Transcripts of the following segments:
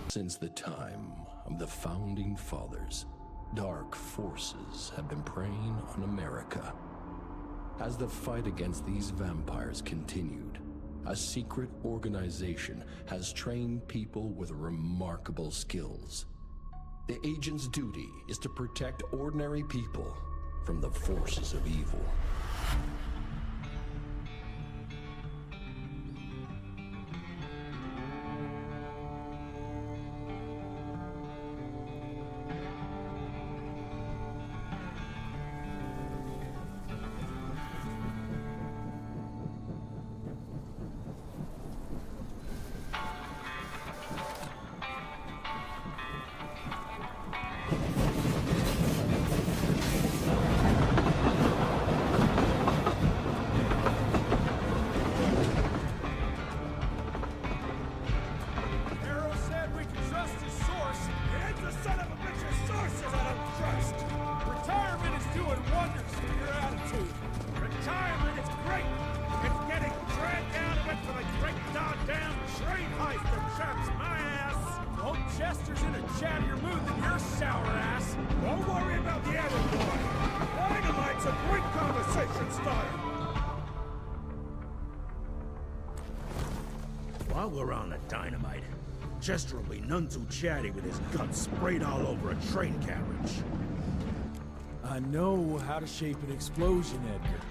Since the time of the Founding Fathers, dark forces have been preying on America. As the fight against these vampires continued, a secret organization has trained people with remarkable skills. The agent's duty is to protect ordinary people from the forces of evil. Chester's in a chattier mood than your sour ass. Don't worry about the arrow boy. Dynamite's a great conversation starter. While we're on the dynamite, Chester will be none too chatty with his guts sprayed all over a train carriage. I know how to shape an explosion, Edgar.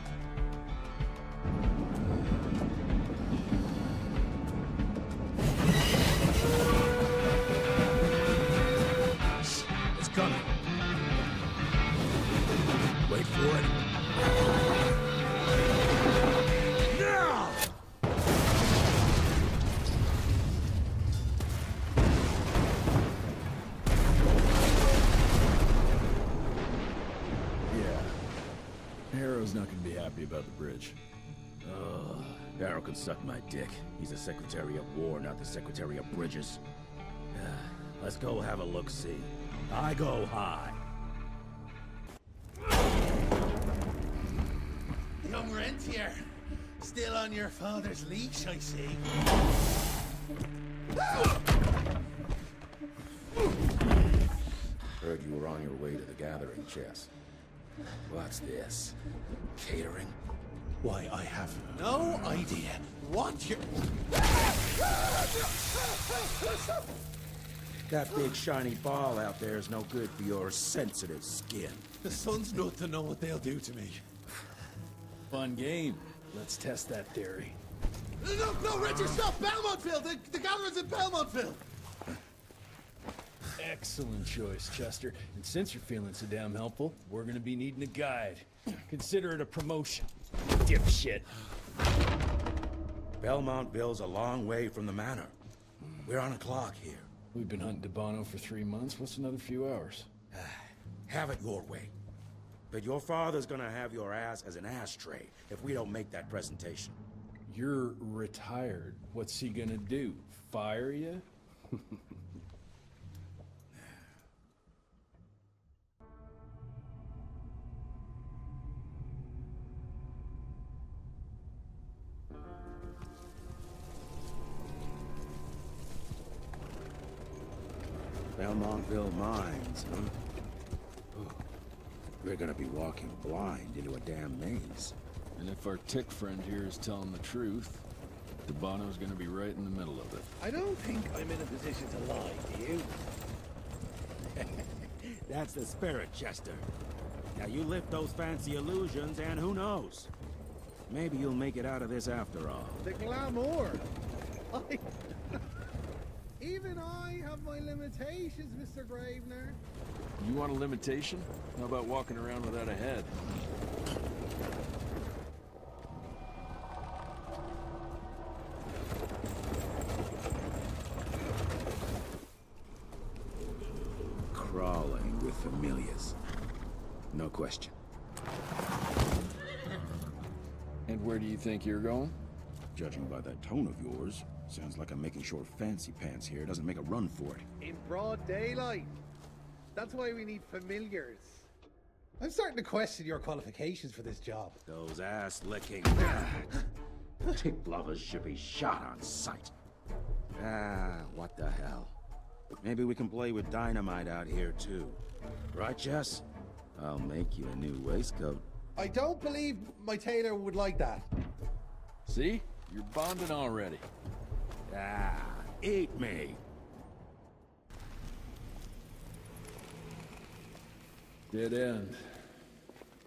Coming. Wait for it. Now! Yeah. Harrow's not gonna be happy about the bridge. Harrow can suck my dick. He's the Secretary of War, not the Secretary of Bridges. Let's go have a look-see. I go high. Young Rentier, still on your father's leash, I see. Heard you were on your way to the gathering, Chess. What's this? Catering? Why, I have no idea what you're... That big shiny ball out there is no good for your sensitive skin. The sun's not to know what they'll do to me. Fun game. Let's test that theory. No, Richard, stop! Belmontville! The gathering's in Belmontville! Excellent choice, Chester. And since you're feeling so damn helpful, we're gonna be needing a guide. Consider it a promotion. Dipshit. Belmontville's a long way from the manor. We're on a clock here. We've been hunting Debano for 3 months. What's another few hours? Have it your way. But your father's gonna have your ass as an ashtray if we don't make that presentation. You're retired. What's he gonna do? Fire you? Belmontville Mines, huh? Oh, we're gonna be walking blind into a damn maze. And if our tick friend here is telling the truth, Debano's gonna be right in the middle of it. I don't think I'm in a position to lie, do you? That's the spirit, Chester. Now you lift those fancy illusions and who knows? Maybe you'll make it out of this after all. The glamour! Even I have my limitations, Mr. Gravener. You want a limitation? How about walking around without a head? Crawling with familiars. No question. And where do you think you're going? Judging by that tone of yours, sounds like I'm making short fancy pants here. Doesn't make a run for it. In broad daylight. That's why we need familiars. I'm starting to question your qualifications for this job. Those ass-licking tick lovers should be shot on sight. Ah, what the hell. Maybe we can play with dynamite out here, too. Right, Jess? I'll make you a new waistcoat. I don't believe my tailor would like that. See? You're bonding already. Ah, eat me. Dead end.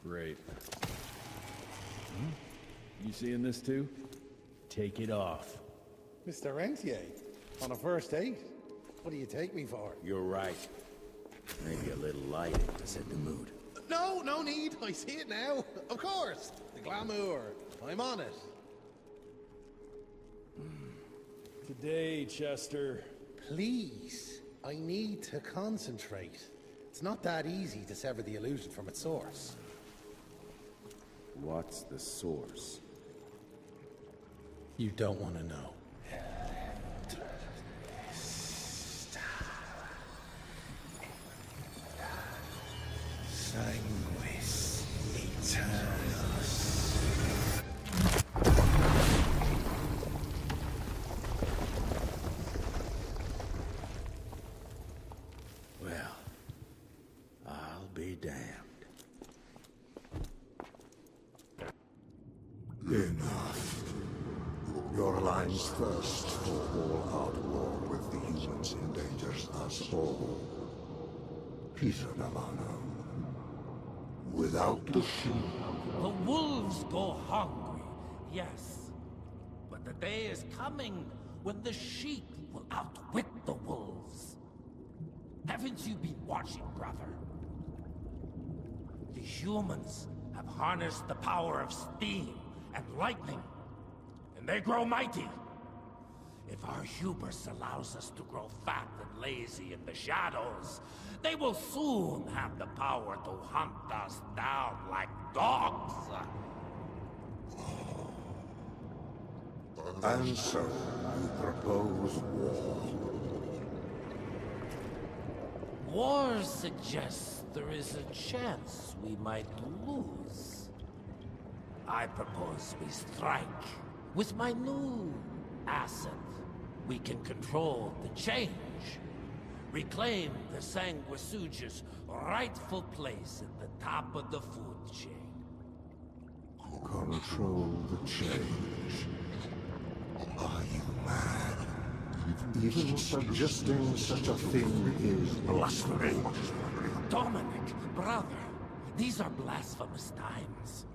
Great. You seeing this too? Take it off. Mr. Rentier, on a first date? What do you take me for? You're right. Maybe a little lighting to set the mood. No, no need. I see it now. Of course. The glamour. I'm on it. Today, Chester. Please. I need to concentrate. It's not that easy to sever the illusion from its source. What's the source? You don't want to know. Sanguis Eternus. Well, I'll be damned. Enough. Your alliance thirst for all-out war with the humans endangers us all. Peter Navanum. Without the sheep. The wolves go hungry, yes. But the day is coming when the sheep will outwit the wolves. Haven't you been watching, brother? The humans have harnessed the power of steam and lightning, and they grow mighty. If our hubris allows us to grow fat and lazy in the shadows, they will soon have the power to hunt us down like dogs. And so, you propose war. War suggests there is a chance we might lose. I propose we strike. With my new asset, we can control the change. Reclaim the Sanguisuja's rightful place at the top of the food chain. Control the change. Are you mad? Even suggesting such a thing is blasphemy. Dominic, brother, these are blasphemous times.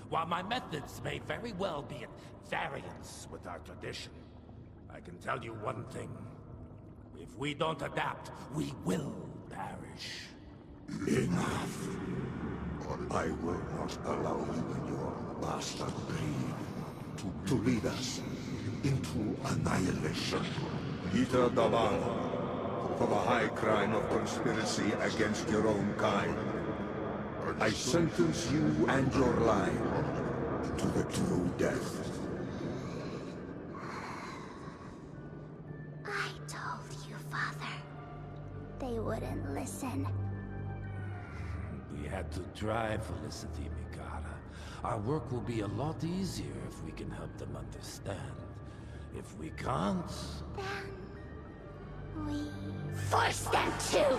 While my methods may very well be at variance with our tradition, I can tell you one thing. If we don't adapt, we will perish. Enough. I will not allow you and your bastard breed to lead us into annihilation. Peter Davan, for the high crime of conspiracy against your own kind, I sentence you and your line to the true death. I told you, Father. They wouldn't listen. We had to try, Felicity Mikata. Our work will be a lot easier if we can help them understand. If we can't... Then... we... force them to!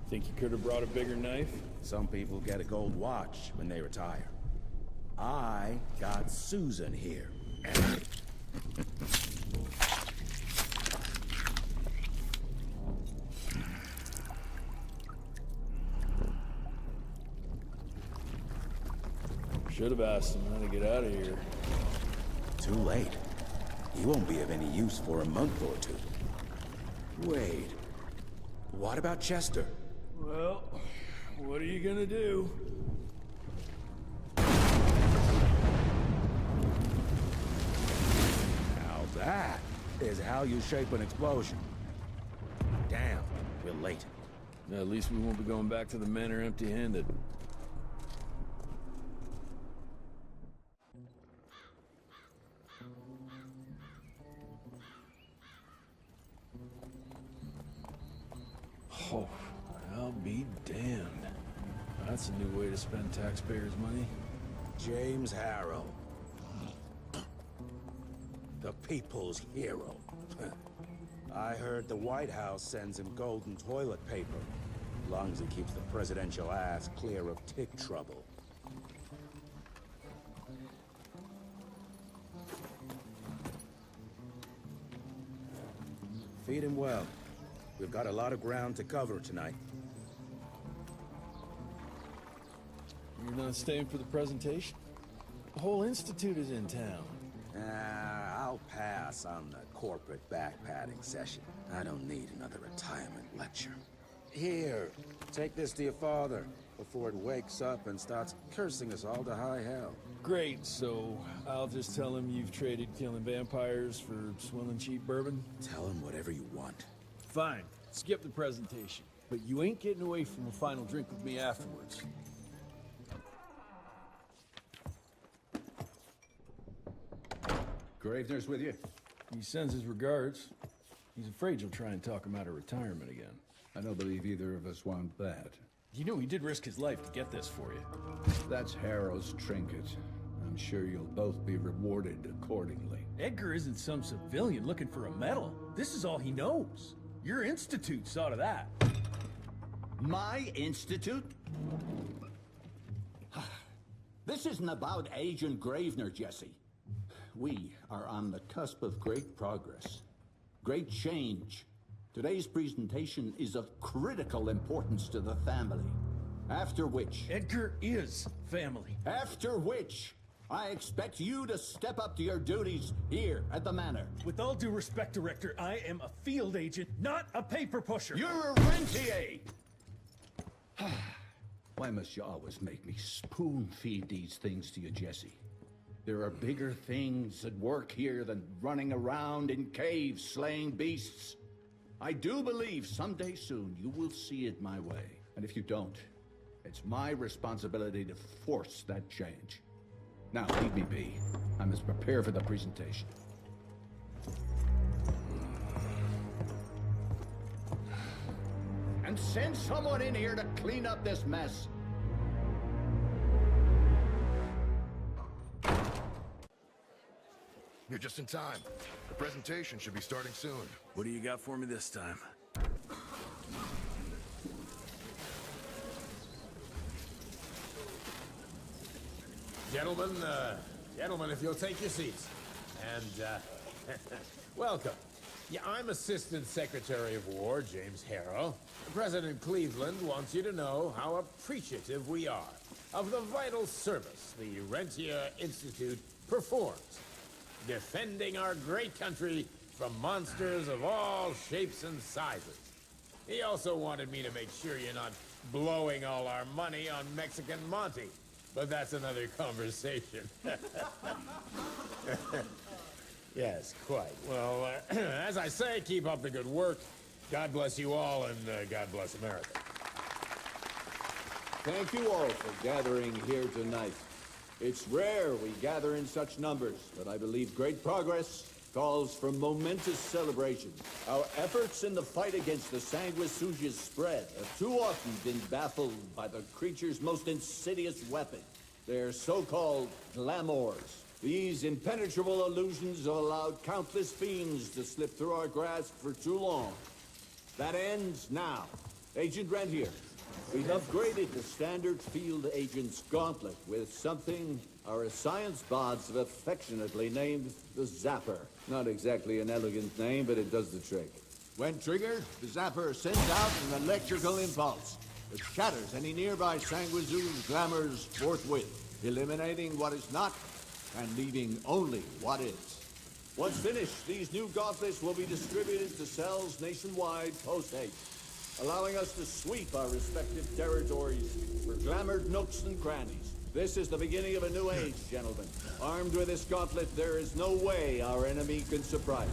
Think you could have brought a bigger knife? Some people get a gold watch when they retire. I got Susan here. Should have asked him how to get out of here. Too late. He won't be of any use for a month or two. Wait, What about Chester? Well, what are you gonna do? Now that is how you shape an explosion. Damn, we're late. At least we won't be going back to the manor empty-handed. Oh, I'll be damned. That's a new way to spend taxpayers' money. James Harrow. The people's hero. I heard the White House sends him golden toilet paper. As long as he keeps the presidential ass clear of tick trouble. Feed him well. We've got a lot of ground to cover tonight. You're not staying for the presentation? The whole institute is in town. I'll pass on the corporate backpatting session. I don't need another retirement lecture. Here, take this to your father before it wakes up and starts cursing us all to high hell. Great, so I'll just tell him you've traded killing vampires for swilling cheap bourbon? Tell him whatever you want. Fine, skip the presentation. But you ain't getting away from a final drink with me afterwards. Gravener's with you? He sends his regards. He's afraid you'll try and talk him out of retirement again. I don't believe either of us want that. You know he did risk his life to get this for you. That's Harrow's trinket. I'm sure you'll both be rewarded accordingly. Edgar isn't some civilian looking for a medal. This is all he knows. Your institute saw to that. My institute? This isn't about Agent Gravener, Jesse. We are on the cusp of great progress, great change. Today's presentation is of critical importance to the family. After which... Edgar is family. After which, I expect you to step up to your duties here at the manor. With all due respect, Director, I am a field agent, not a paper pusher. You're a rentier! Why must you always make me spoon-feed these things to you, Jesse? There are bigger things at work here than running around in caves slaying beasts. I do believe someday soon you will see it my way. And if you don't, it's my responsibility to force that change. Now, leave me be. I must prepare for the presentation. And send someone in here to clean up this mess. You're just in time. The presentation should be starting soon. What do you got for me this time? Gentlemen, if you'll take your seats. And, welcome. Yeah, I'm Assistant Secretary of War, James Harrow. President Cleveland wants you to know how appreciative we are of the vital service the Rentier Institute performs, defending our great country from monsters of all shapes and sizes. He also wanted me to make sure you're not blowing all our money on Mexican Monty, but that's another conversation. Yes, quite. Well, as I say, keep up the good work. God bless you all, and God bless America. Thank you all for gathering here tonight. It's rare we gather in such numbers, but I believe great progress calls for momentous celebration. Our efforts in the fight against the Sanguisuga's spread have too often been baffled by the creature's most insidious weapon, their so-called glamours. These impenetrable illusions have allowed countless fiends to slip through our grasp for too long. That ends now. Agent Rentier, we've upgraded the standard field agent's gauntlet with something our science bots have affectionately named the Zapper. Not exactly an elegant name, but it does the trick. When triggered, the Zapper sends out an electrical impulse that shatters any nearby Sanguisuga's glamours forthwith, eliminating what is not and leaving only what is. Once finished, these new gauntlets will be distributed to cells nationwide post-haste. allowing us to sweep our respective territories for glamored nooks and crannies. This is the beginning of a new age, gentlemen. Armed with this gauntlet, there is no way our enemy can surprise us.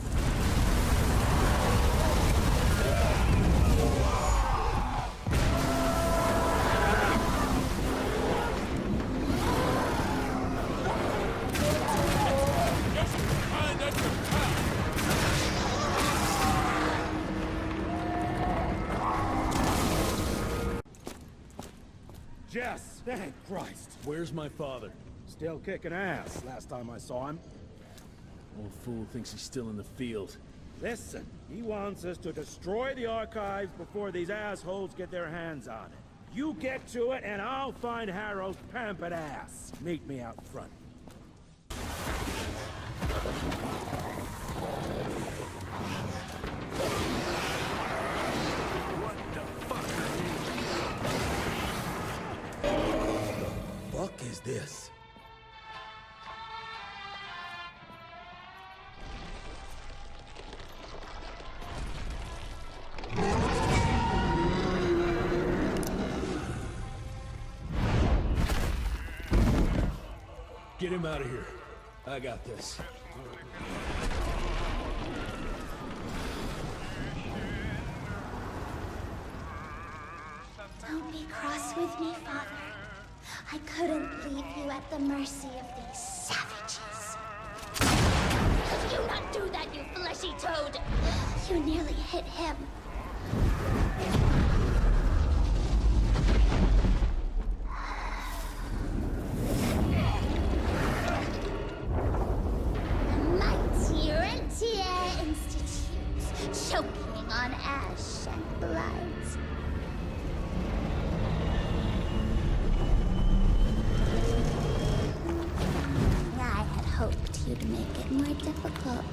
Jess! Thank Christ! Where's my father? Still kicking ass, last time I saw him. Old fool thinks he's still in the field. Listen, he wants us to destroy the archives before these assholes get their hands on it. You get to it, and I'll find Harrow's pampered ass. Meet me out front. Fuck is this? Get him out of here. I got this. Don't be cross with me, Father. I couldn't leave you at the mercy of these savages. Could you not do that, you fleshy toad? You nearly hit him. The mighty Rentier Institute, choking on ash and blood. I had hoped you'd make it more difficult.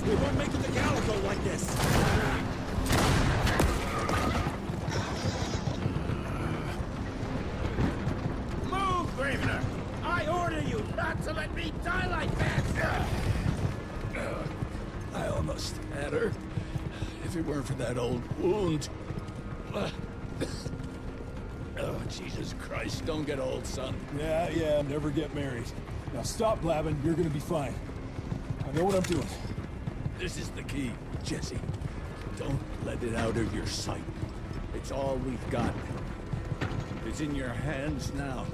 We won't make it to Calico like this! Move, Gravener! I order you not to let me die like that! I almost had her. If it weren't for that old wound. Oh, Jesus Christ, don't get old, son. Yeah, never get married. Now stop blabbing, you're gonna be fine. I know what I'm doing. This is the key, Jesse. Don't let it out of your sight. It's all we've got. It's in your hands now.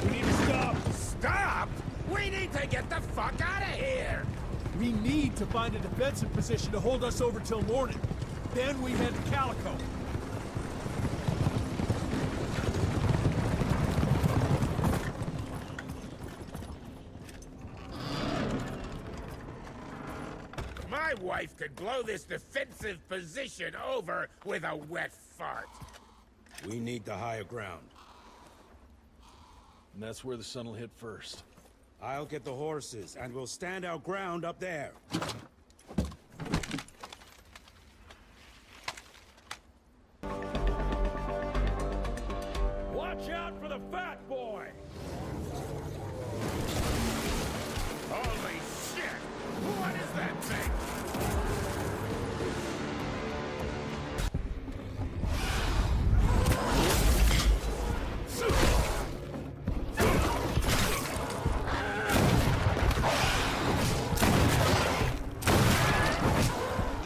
We need to stop! Stop! We need to get the fuck out of here! We need to find a defensive position to hold us over till morning. Then we head to Calico. My wife could blow this defensive position over with a wet fart. We need the higher ground. And that's where the sun will hit first. I'll get the horses, and we'll stand our ground up there. Watch out for the fat boy! Holy shit! What is that thing?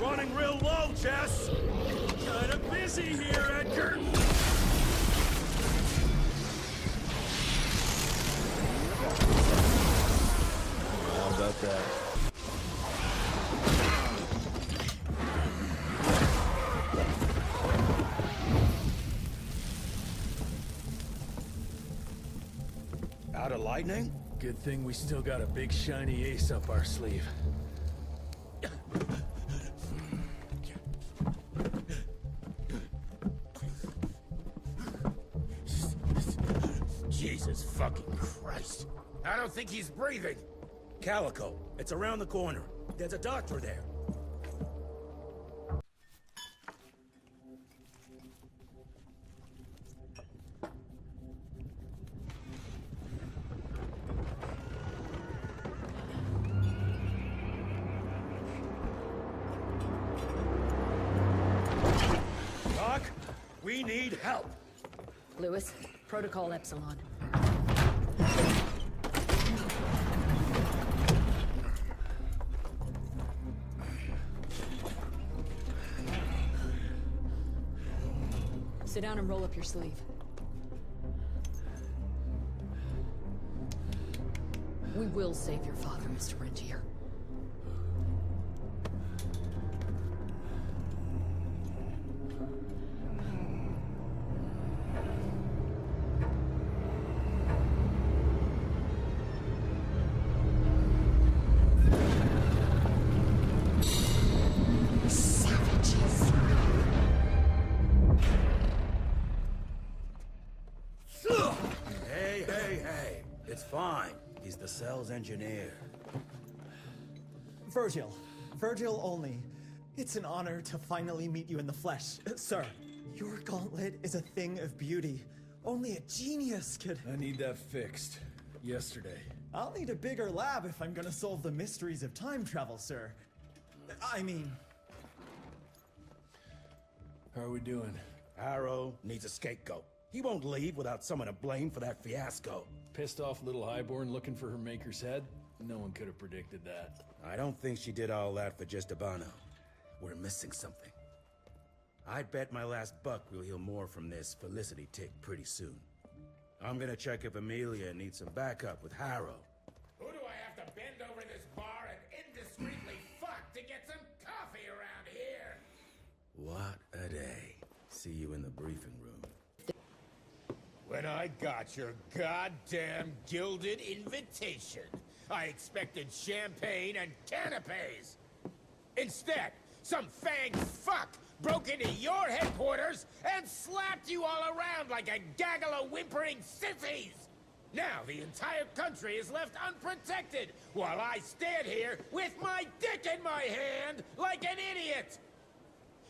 Running real low, Jess! Kinda busy here, Edgar! How about that? Out of lightning? Good thing we still got a big shiny ace up our sleeve. Jesus fucking Christ. I don't think he's breathing. Calico, it's around the corner. There's a doctor there. Doc, we need help. Lewis, Protocol Epsilon. Sit down and roll up your sleeve. We will save your father, Mr. Rentier. Hey. It's fine. He's the cell's engineer. Virgil. Virgil only. It's an honor to finally meet you in the flesh. Sir, your gauntlet is a thing of beauty. Only a genius could... I need that fixed. Yesterday. I'll need a bigger lab if I'm gonna solve the mysteries of time travel, sir. I mean... How are we doing? Harrow needs a scapegoat. He won't leave without someone to blame for that fiasco. Pissed off little highborn looking for her maker's head? No one could have predicted that. I don't think she did all that for just Abano. We're missing something. I bet my last buck we'll hear more from this Felicity tick pretty soon. I'm gonna check if Amelia needs some backup with Harrow. Who do I have to bend over this bar and indiscreetly fuck to get some coffee around here? What a day. See you in the briefing room. When I got your goddamn gilded invitation, I expected champagne and canapes. Instead, some fanged fuck broke into your headquarters and slapped you all around like a gaggle of whimpering sissies. Now the entire country is left unprotected while I stand here with my dick in my hand like an idiot.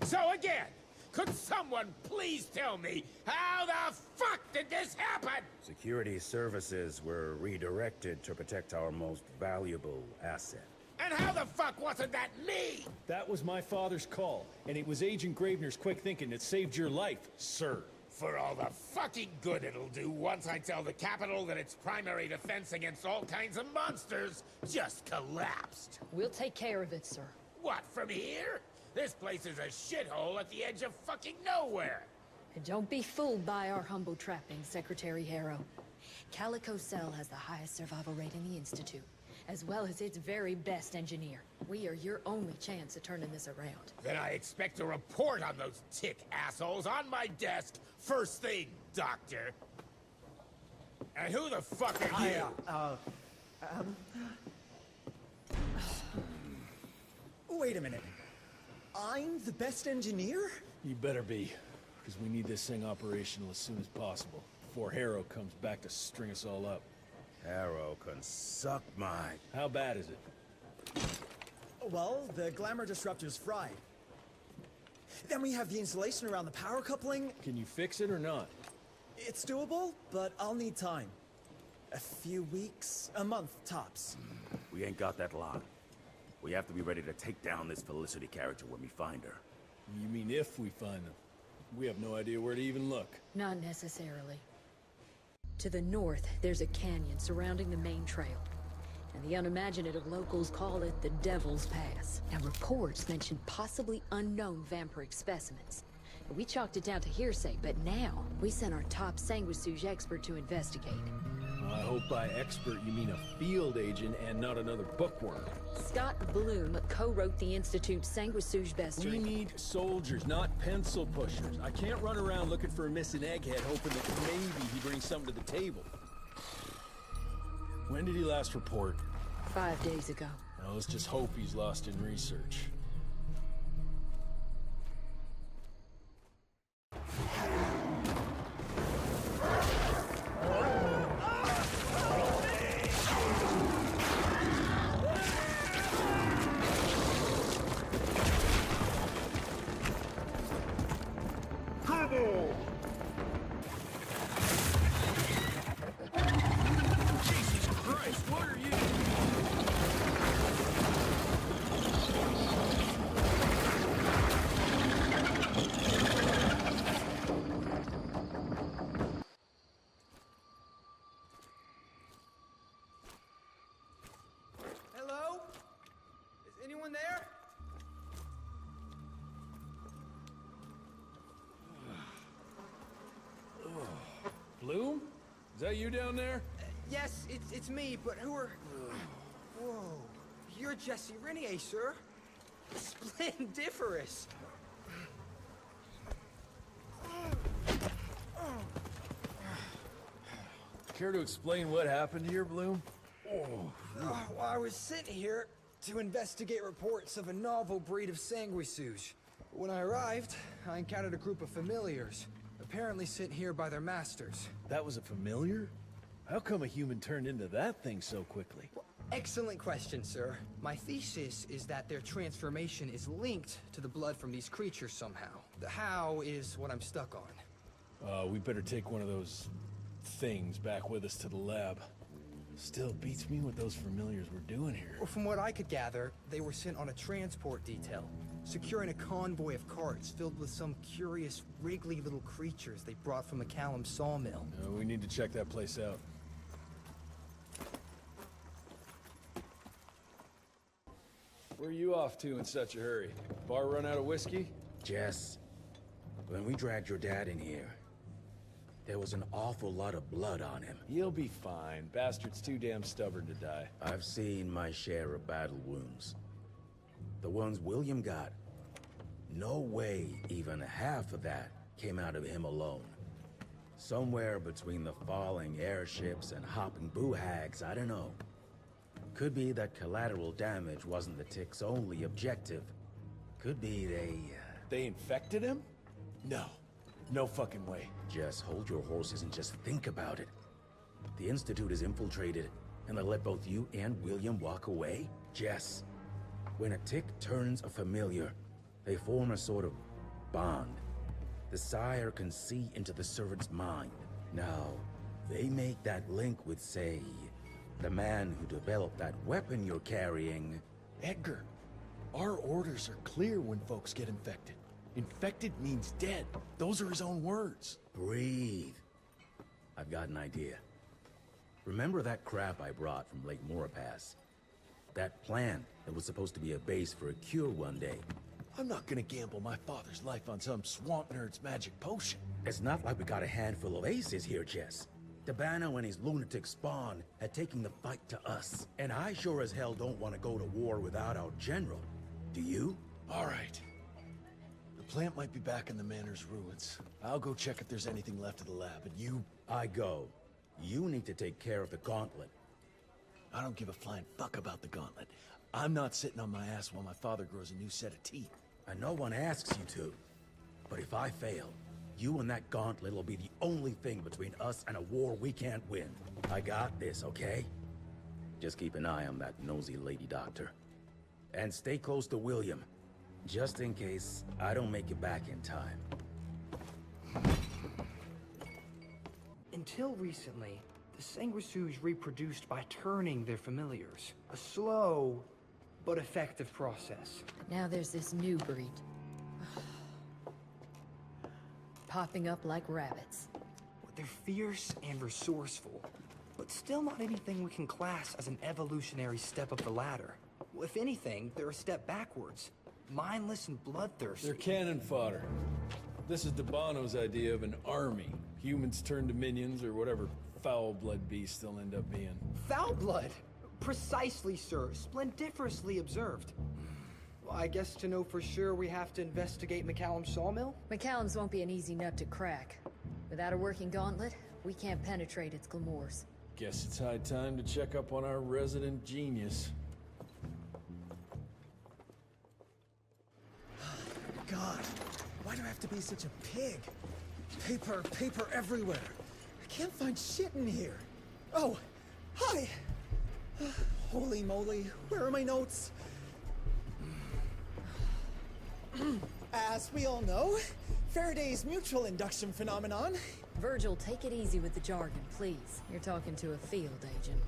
So again, could someone please tell me how the fuck did this happen? Security services were redirected to protect our most valuable asset. And how the fuck wasn't that me? That was my father's call, and it was Agent Gravener's quick thinking that saved your life, sir. For all the fucking good it'll do once I tell the Capitol that its primary defense against all kinds of monsters just collapsed. We'll take care of it, sir. What, from here? This place is a shithole at the edge of fucking nowhere. And don't be fooled by our humble trappings, Secretary Harrow. Calico Cell has the highest survival rate in the Institute, as well as its very best engineer. We are your only chance of turning this around. Then I expect a report on those tick assholes on my desk first thing, Doctor. And who the fuck are you? Wait a minute. I'm the best engineer? You better be, because we need this thing operational as soon as possible, before Harrow comes back to string us all up. Harrow can suck my... How bad is it? Well, the glamour disruptor's fried. Then we have the insulation around the power coupling. Can you fix it or not? It's doable, but I'll need time. A few weeks, a month, tops. We ain't got that long. We have to be ready to take down this Felicity character when we find her. You mean if we find them? We have no idea where to even look. Not necessarily. To the north, there's a canyon surrounding the main trail. And the unimaginative locals call it the Devil's Pass. Now, reports mention possibly unknown vampiric specimens. We chalked it down to hearsay, but now we sent our top sanguisuge expert to investigate. I hope by expert you mean a field agent and not another bookworm. Scott Bloom co-wrote the Institute's sanguisuge bestiary. We need soldiers, not pencil pushers. I can't run around looking for a missing egghead hoping that maybe he brings something to the table. When did he last report? 5 days ago. Now, let's just hope he's lost in research. Hello? Is anyone there? Bloom? Is that you down there? Yes, it's me, but who are... Whoa. You're Jesse Renier, sir. Splendiferous. Care to explain what happened here, Bloom? Well, I was sent here to investigate reports of a novel breed of sanguisuge. When I arrived, I encountered a group of familiars, apparently sent here by their masters. That was a familiar? How come a human turned into that thing so quickly? Well, excellent question, sir. My thesis is that their transformation is linked to the blood from these creatures somehow. The how is what I'm stuck on. We better take one of those things back with us to the lab. Still beats me what those familiars were doing here. Well, from what I could gather, they were sent on a transport detail, securing a convoy of carts filled with some curious, wriggly little creatures they brought from McCallum sawmill. We need to check that place out. Where are you off to in such a hurry? Bar run out of whiskey? Jess, when we dragged your dad in here, there was an awful lot of blood on him. He'll be fine. Bastard's too damn stubborn to die. I've seen my share of battle wounds. The ones William got. No way even half of that came out of him alone. Somewhere between the falling airships and hopping boo-hags, I don't know. Could be that collateral damage wasn't the Tick's only objective. Could be They infected him? No. No fucking way. Just hold your horses and just think about it. The Institute is infiltrated, and they let both you and William walk away? Jess, when a Tick turns a familiar, they form a sort of bond. The sire can see into the servant's mind. Now, they make that link with, say, the man who developed that weapon you're carrying. Edgar, our orders are clear when folks get infected. Infected means dead. Those are his own words. Breathe. I've got an idea. Remember that crap I brought from Lake Morapass? That plant that was supposed to be a base for a cure one day. I'm not gonna gamble my father's life on some swamp nerd's magic potion. It's not like we got a handful of aces here, Jess. Dabano and his lunatic spawn had taken the fight to us. And I sure as hell don't want to go to war without our general. Do you? All right. The plant might be back in the manor's ruins. I'll go check if there's anything left of the lab, and you... I go. You need to take care of the gauntlet. I don't give a flying fuck about the gauntlet. I'm not sitting on my ass while my father grows a new set of teeth. And no one asks you to. But if I fail, you and that gauntlet will be the only thing between us and a war we can't win. I got this, okay? Just keep an eye on that nosy lady doctor. And stay close to William, just in case I don't make it back in time. Until recently, the sanguisuge reproduced by turning their familiars. A slow, but effective process. Now there's this new breed. Popping up like rabbits. They're fierce and resourceful, but still not anything we can class as an evolutionary step up the ladder. Well, if anything, they're a step backwards. Mindless and bloodthirsty. They're cannon fodder. This is Dabano's idea of an army. Humans turned to minions or whatever foul-blood beasts they'll end up being. Foul blood? Precisely, sir. Splendiferously observed. Well, I guess to know for sure we have to investigate McCallum Sawmill? McCallum's won't be an easy nut to crack. Without a working gauntlet, we can't penetrate its glamours. Guess it's high time to check up on our resident genius. God, why do I have to be such a pig? Paper everywhere. I can't find shit in here. Oh, hi! Holy moly, where are my notes? As we all know, Faraday's mutual induction phenomenon. Virgil, take it easy with the jargon, please. You're talking to a field agent.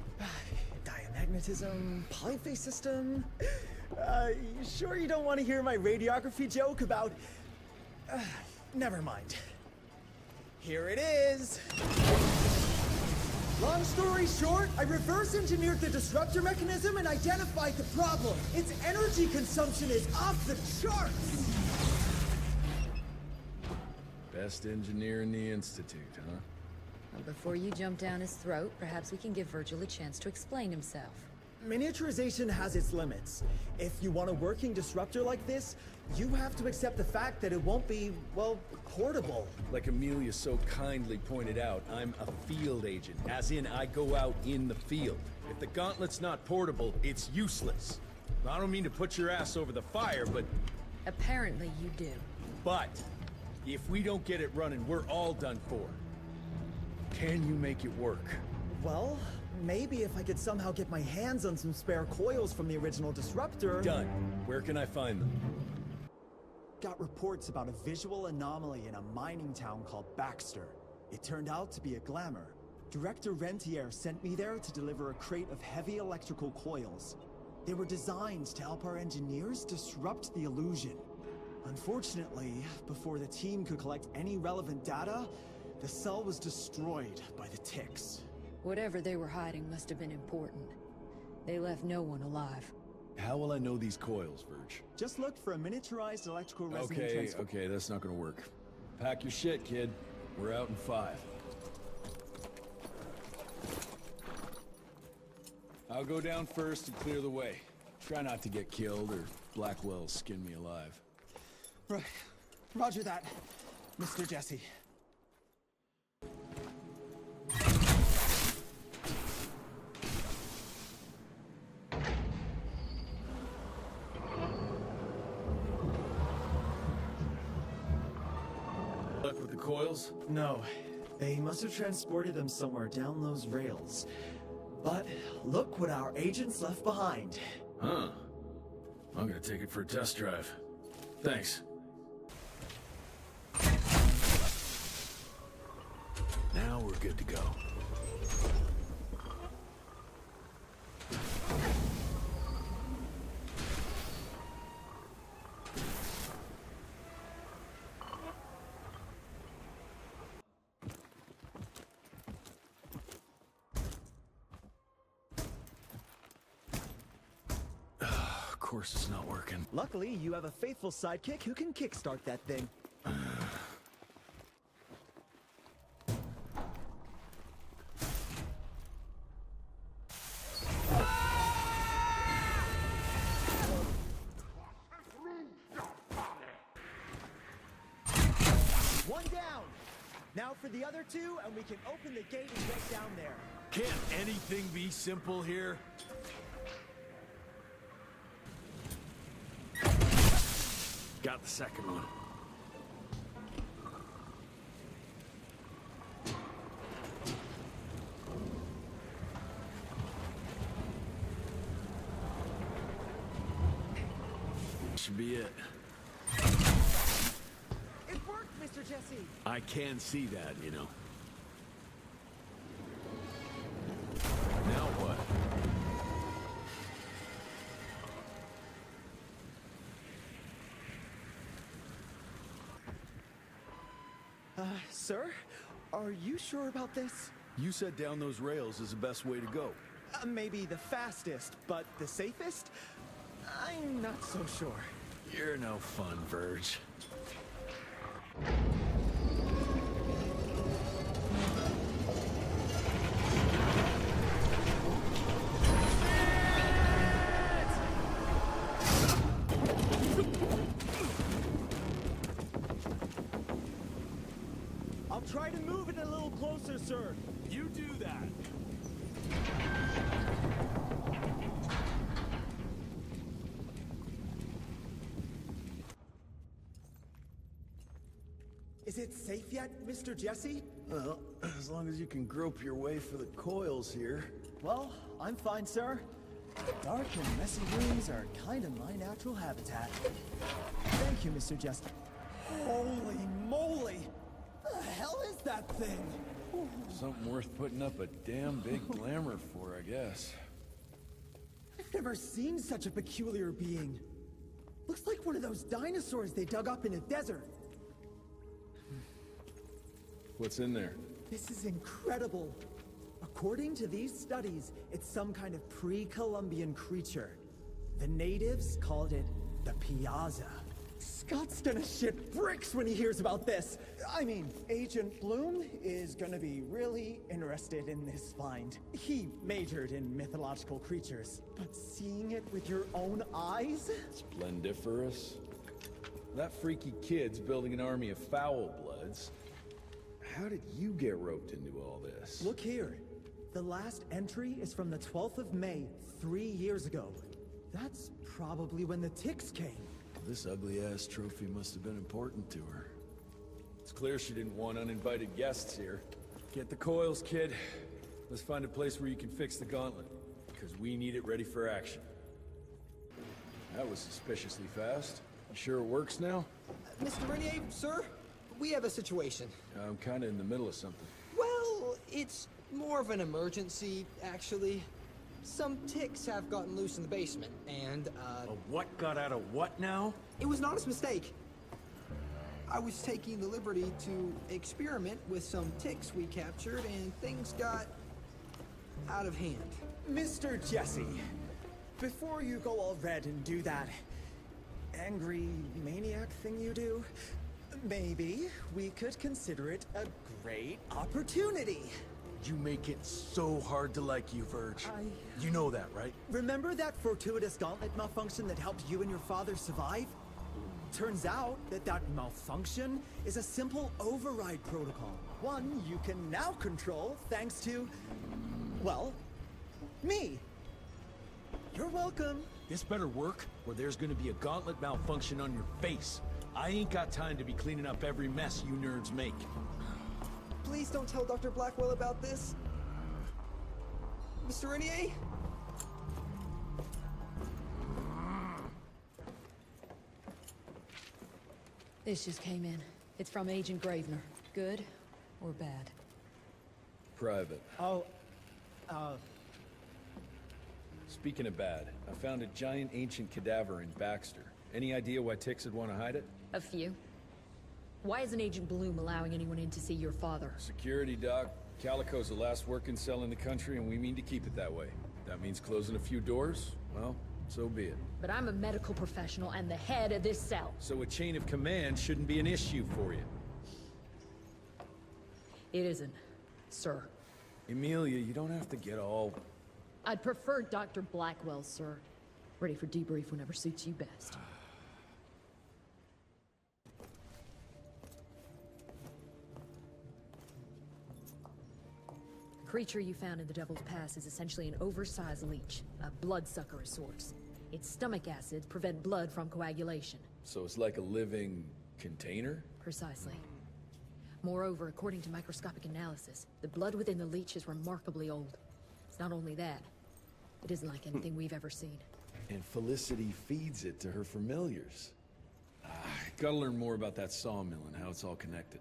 Diamagnetism, polyphase system. You sure you don't want to hear my radiography joke about... never mind. Here it is! Long story short, I reverse engineered the disruptor mechanism and identified the problem. Its energy consumption is off the charts! Best engineer in the Institute, huh? Well, before you jump down his throat, perhaps we can give Virgil a chance to explain himself. Miniaturization has its limits. If you want a working disruptor like this, you have to accept the fact that it won't be, well, portable. Like Amelia so kindly pointed out, I'm a field agent, as in I go out in the field. If the gauntlet's not portable, it's useless. I don't mean to put your ass over the fire, but... Apparently you do. But, if we don't get it running, we're all done for. Can you make it work? Well, maybe if I could somehow get my hands on some spare coils from the original disruptor... Done. Where can I find them? Got reports about a visual anomaly in a mining town called Baxter. It turned out to be a glamour. Director Rentier sent me there to deliver a crate of heavy electrical coils. They were designed to help our engineers disrupt the illusion. Unfortunately, before the team could collect any relevant data, the cell was destroyed by the ticks. Whatever they were hiding must have been important. They left no one alive. How will I know these coils, Verge? Just look for a miniaturized electrical resonant transformer. Okay, that's not gonna work. Pack your shit, kid. We're out in 5. I'll go down first and clear the way. Try not to get killed or Blackwell skin me alive. Right. Roger that, Mr. Jesse. Luck with the coils? No. They must have transported them somewhere down those rails. But look what our agents left behind. Huh. I'm gonna take it for a test drive. Thanks. Now we're good to go. Course is not working. Luckily, you have a faithful sidekick who can kickstart that thing. One down! Now for the other 2, and we can open the gate and get down there. Can't anything be simple here? Got the second one. Should be it. It worked, Mr. Jesse! I can see that, you know. Now what? Sir? Are you sure about this? You said down those rails is the best way to go. Maybe the fastest, but the safest? I'm not so sure. You're no fun, Verge. I'll try to move it a little closer, sir. You do that. Is it safe yet, Mr. Jesse? Well, as long as you can grope your way for the coils here. Well, I'm fine, sir. Dark and messy rooms are kind of my natural habitat. Thank you, Mr. Jesse. Holy moly! The hell is that thing? Something worth putting up a damn big glamour for, I guess. I've never seen such a peculiar being. Looks like one of those dinosaurs they dug up in a desert. What's in there? This is incredible. According to these studies, it's some kind of pre-Columbian creature. The natives called it the Piazza. Scott's gonna shit bricks when he hears about this. I mean, Agent Bloom is gonna be really interested in this find. He majored in mythological creatures, but seeing it with your own eyes? Splendiferous. That freaky kid's building an army of foul bloods. How did you get roped into all this? Look here. The last entry is from the 12th of May, 3 years ago. That's probably when the ticks came. This ugly-ass trophy must have been important to her. It's clear she didn't want uninvited guests here. Get the coils, kid. Let's find a place where you can fix the gauntlet, because we need it ready for action. That was suspiciously fast. You sure it works now? Mr. Renier, sir, we have a situation. I'm kinda in the middle of something. Well, it's more of an emergency, actually. Some ticks have gotten loose in the basement, and, A what got out of what now? It was an honest mistake. I was taking the liberty to experiment with some ticks we captured, and things got out of hand. Mr. Jesse, before you go all red and do that angry maniac thing you do, maybe we could consider it a great opportunity. You make it so hard to like you, Verge. You know that, right? Remember that fortuitous gauntlet malfunction that helped you and your father survive? Turns out that that malfunction is a simple override protocol. One you can now control thanks to, well, me. You're welcome. This better work, or there's gonna be a gauntlet malfunction on your face. I ain't got time to be cleaning up every mess you nerds make. Please don't tell Dr. Blackwell about this. Mr. Renier? This just came in. It's from Agent Gravener. Good or bad? Private. Oh, Speaking of bad, I found a giant ancient cadaver in Baxter. Any idea why ticks would want to hide it? A few. Why isn't Agent Bloom allowing anyone in to see your father? Security, Doc. Calico's the last working cell in the country, and we mean to keep it that way. That means closing a few doors? Well, so be it. But I'm a medical professional and the head of this cell. So a chain of command shouldn't be an issue for you. It isn't, sir. Emilia, you don't have to get all... I'd prefer Dr. Blackwell, sir. Ready for debrief whenever suits you best. The creature you found in the Devil's Pass is essentially an oversized leech, a bloodsucker of sorts. Its stomach acids prevent blood from coagulation. So it's like a living container? Precisely. Moreover, according to microscopic analysis, the blood within the leech is remarkably old. It's not only that, it isn't like anything we've ever seen. And Felicity feeds it to her familiars. Gotta learn more about that sawmill and how it's all connected.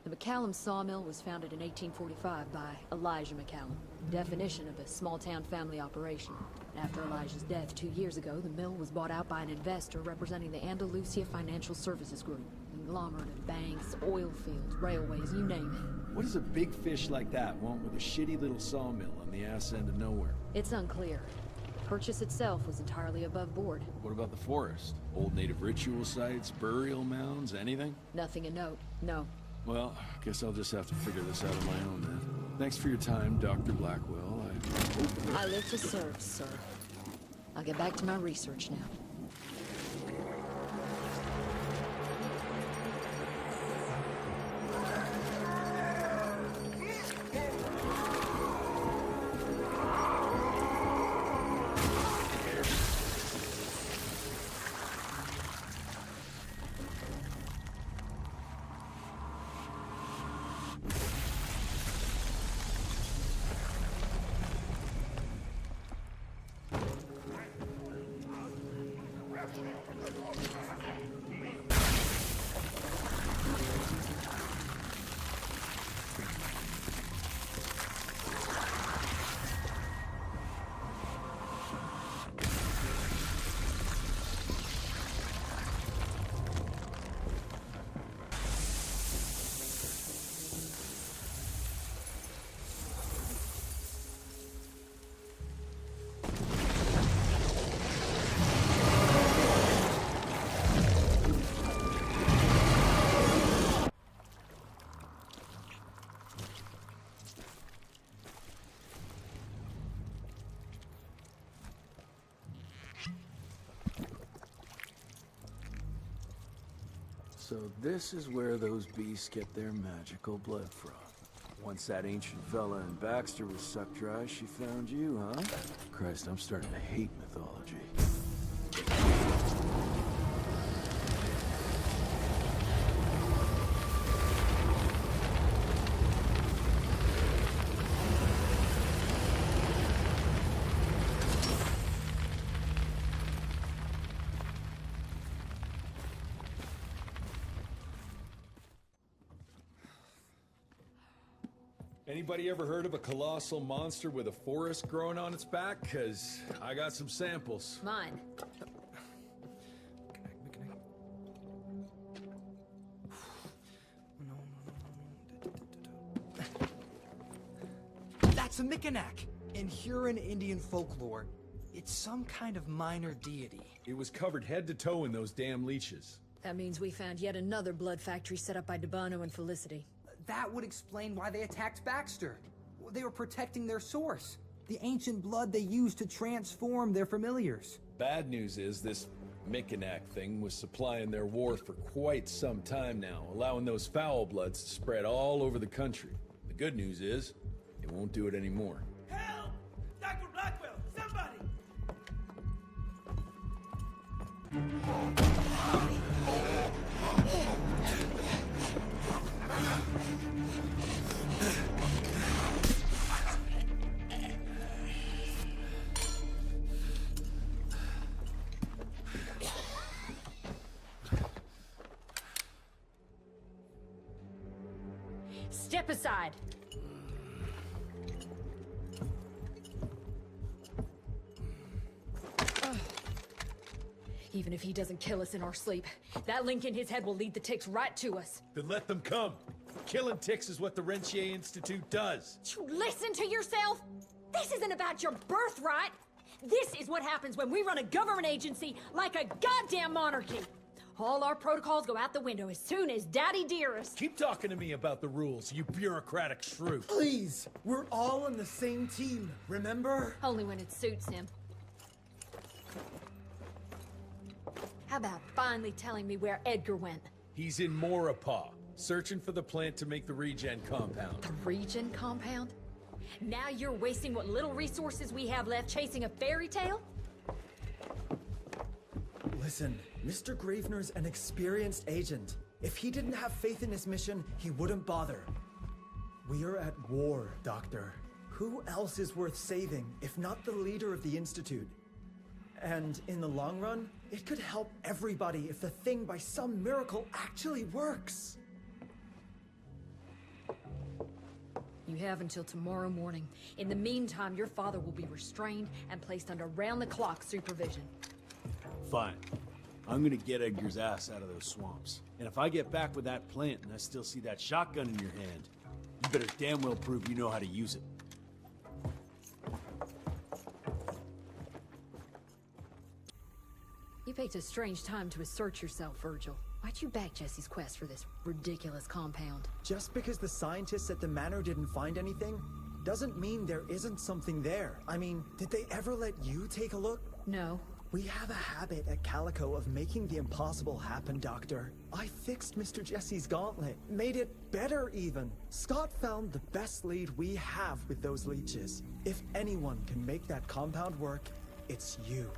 The McCallum sawmill was founded in 1845 by Elijah McCallum, definition of a small-town family operation. After Elijah's death 2 years ago, the mill was bought out by an investor representing the Andalusia Financial Services Group. Conglomerate of banks, oil fields, railways, you name it. What does a big fish like that want with a shitty little sawmill on the ass end of nowhere? It's unclear. The purchase itself was entirely above board. What about the forest? Old native ritual sites, burial mounds, anything? Nothing a note, no. Well, guess I'll just have to figure this out on my own then. Thanks for your time, Dr. Blackwell. I live to serve, sir. I'll get back to my research now. So this is where those beasts get their magical blood from. Once that ancient fella in Baxter was sucked dry, she found you, huh? Christ, I'm starting to hate mythology. Anybody ever heard of a colossal monster with a forest growing on its back? 'Cause I got some samples. Mine. That's a Mikanak! In Huron Indian folklore, it's some kind of minor deity. It was covered head to toe in those damn leeches. That means we found yet another blood factory set up by Debano and Felicity. That would explain why they attacked Baxter. They were protecting their source. The ancient blood they used to transform their familiars. Bad news is this Mikanak thing was supplying their war for quite some time now, allowing those foul bloods to spread all over the country. The good news is, it won't do it anymore. Help! Dr. Blackwell, somebody! Step aside. Even if he doesn't kill us in our sleep, that link in his head will lead the ticks right to us. Then let them come. Killing ticks is what the Rentier Institute does. You listen to yourself? This isn't about your birthright. This is what happens when we run a government agency like a goddamn monarchy. All our protocols go out the window as soon as Daddy Dearest. Keep talking to me about the rules, you bureaucratic shrew. Please, we're all on the same team, remember? Only when it suits him. How about finally telling me where Edgar went? He's in Maurepas, searching for the plant to make the regen compound. The regen compound? Now you're wasting what little resources we have left chasing a fairy tale? Listen, Mr. Gravener's an experienced agent. If he didn't have faith in his mission, he wouldn't bother. We are at war, Doctor. Who else is worth saving, if not the leader of the Institute? And in the long run, it could help everybody if the thing by some miracle actually works. You have until tomorrow morning. In the meantime, your father will be restrained and placed under round-the-clock supervision. Fine. I'm gonna get Edgar's ass out of those swamps. And if I get back with that plant and I still see that shotgun in your hand, you better damn well prove you know how to use it. You picked a strange time to assert yourself, Virgil. Why'd you back Jesse's quest for this ridiculous compound? Just because the scientists at the manor didn't find anything, doesn't mean there isn't something there. I mean, did they ever let you take a look? No. We have a habit at Calico of making the impossible happen, Doctor. I fixed Mr. Jesse's gauntlet, made it better even. Scott found the best lead we have with those leeches. If anyone can make that compound work, it's you.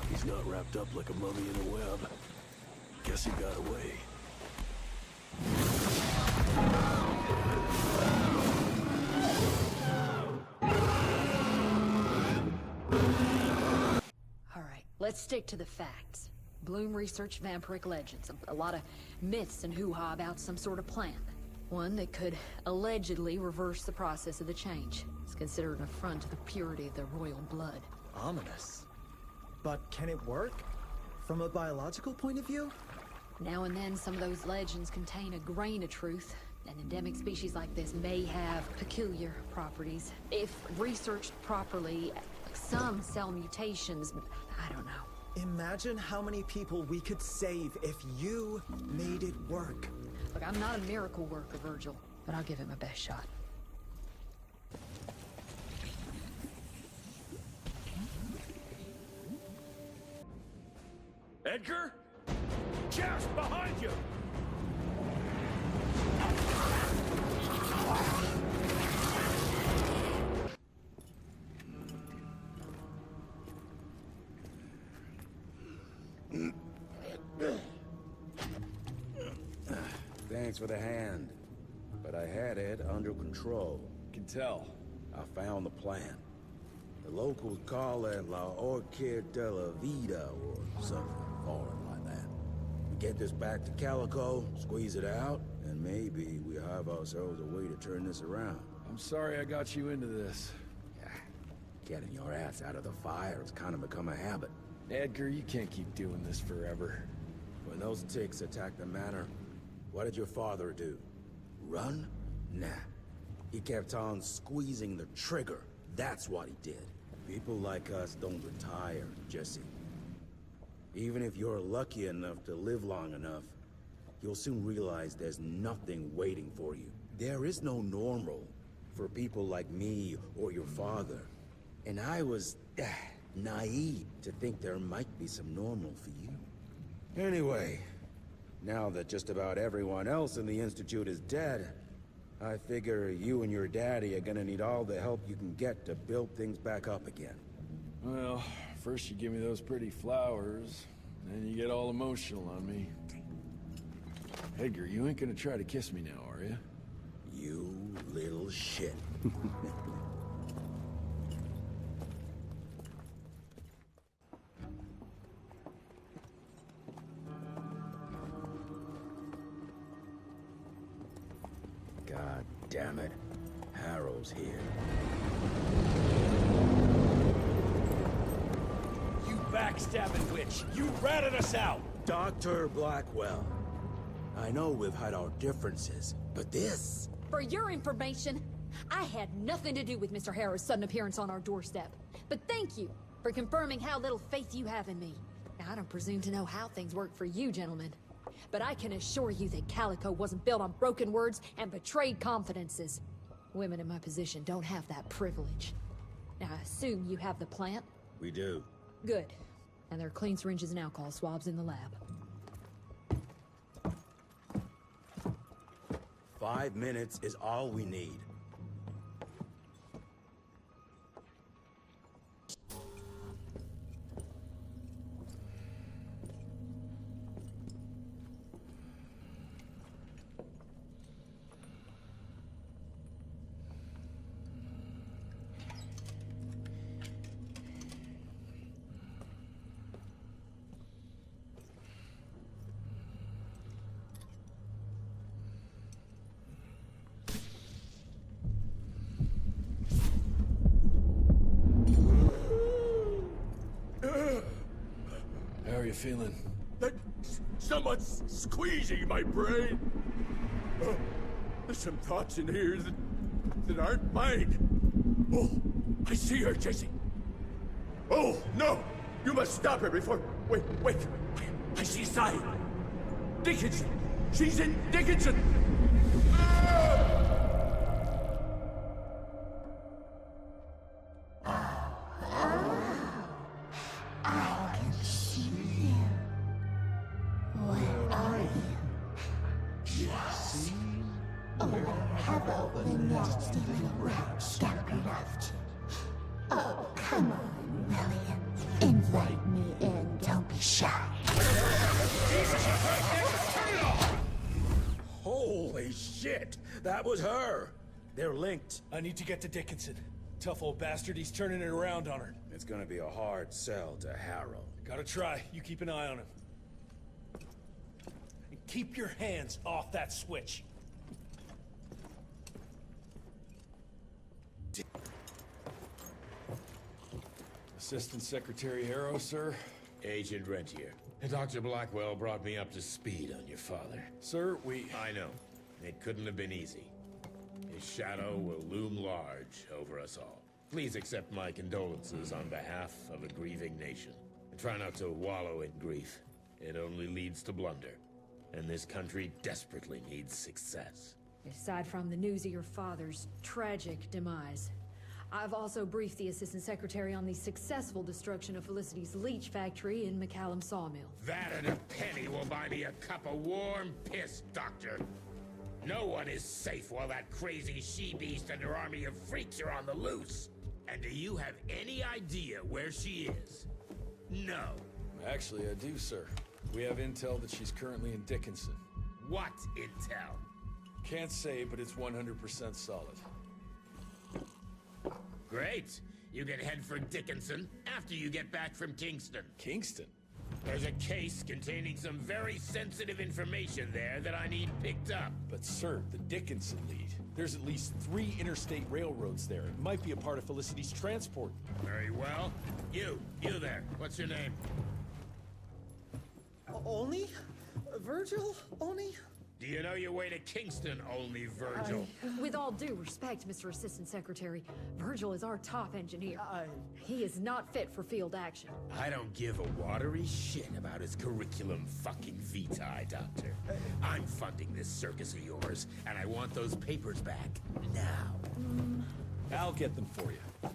He's not wrapped up like a mummy in a web. Guess he got away. let's stick to the facts. Bloom researched vampiric legends, a lot of myths and hoo-ha about some sort of plant. One that could allegedly reverse the process of the change. It's considered an affront to the purity of the royal blood. Ominous. But can it work? From a biological point of view? Now and then, some of those legends contain a grain of truth. An endemic species like this may have peculiar properties. If researched properly, some cell mutations, I don't know. Imagine how many people we could save if you made it work. Look, I'm not a miracle worker, Virgil, but I'll give it my best shot. Edgar? Jess, behind you! Thanks for the hand, but I had it under control. Can tell. I found the plan. The locals call it La Orchid de la Vida or something foreign like that. We get this back to Calico, squeeze it out, and maybe we have ourselves a way to turn this around. I'm sorry I got you into this. Getting your ass out of the fire has kind of become a habit. Edgar, you can't keep doing this forever. When those ticks attacked the manor, what did your father do? Run? Nah. He kept on squeezing the trigger. That's what he did. People like us don't retire, Jesse. Even if you're lucky enough to live long enough, you'll soon realize there's nothing waiting for you. There is no normal for people like me or your father. And I was naive to think there might be some normal for you. Anyway, now that just about everyone else in the Institute is dead, I figure you and your daddy are gonna need all the help you can get to build things back up again. Well, first you give me those pretty flowers, then you get all emotional on me. Edgar, you ain't gonna try to kiss me now, are you? You little shit. God damn it. Harrow's here. You backstabbing witch! You ratted us out! Dr. Blackwell. I know we've had our differences, but this... For your information, I had nothing to do with Mr. Harrow's sudden appearance on our doorstep. But thank you for confirming how little faith you have in me. Now, I don't presume to know how things work for you, gentlemen. But I can assure you that Calico wasn't built on broken words and betrayed confidences. Women in my position don't have that privilege. Now, I assume you have the plant? We do. Good. And there are clean syringes and alcohol swabs in the lab. 5 minutes is all we need. How are you feeling? Someone's squeezing my brain. There's some thoughts in here that aren't mine. Oh, I see her, Jesse. Oh, no! You must stop her before... Wait. I see Sai. Dickinson. She's in Dickinson. I can see you. Where are you? Jesse? Oh, have all the nasty little rats scampered after. Oh, come on, Lillian. Invite me in, don't be shy. Holy shit! That was her! They're linked. I need to get to Dickinson. Tough old bastard, he's turning it around on her. It's gonna be a hard sell to Harrow. Gotta try. You keep an eye on him. And keep your hands off that switch. Assistant Secretary Harrow, sir. Agent Rentier. Dr. Blackwell brought me up to speed on your father. Sir, I know. It couldn't have been easy. His shadow will loom large over us all. Please accept my condolences on behalf of a grieving nation. And try not to wallow in grief. It only leads to blunder. And this country desperately needs success. Aside from the news of your father's tragic demise, I've also briefed the Assistant Secretary on the successful destruction of Felicity's leech factory in McCallum Sawmill. That and a penny will buy me a cup of warm piss, Doctor. No one is safe while that crazy she-beast and her army of freaks are on the loose. And do you have any idea where she is? No. Actually, I do, sir. We have intel that she's currently in Dickinson. What intel? Can't say, but it's 100% solid. Great. You can head for Dickinson after you get back from Kingston. Kingston? There's a case containing some very sensitive information there that I need picked up. But sir, the Dickinson lead. There's at least 3 interstate railroads there. It might be a part of Felicity's transport. Very well. You there. What's your name? Only? Virgil? Only? Do you know your way to Kingston, only Virgil? With all due respect, Mr. Assistant Secretary, Virgil is our top engineer. He is not fit for field action. I don't give a watery shit about his curriculum fucking vitae, Doctor. I'm funding this circus of yours, and I want those papers back now. I'll get them for you.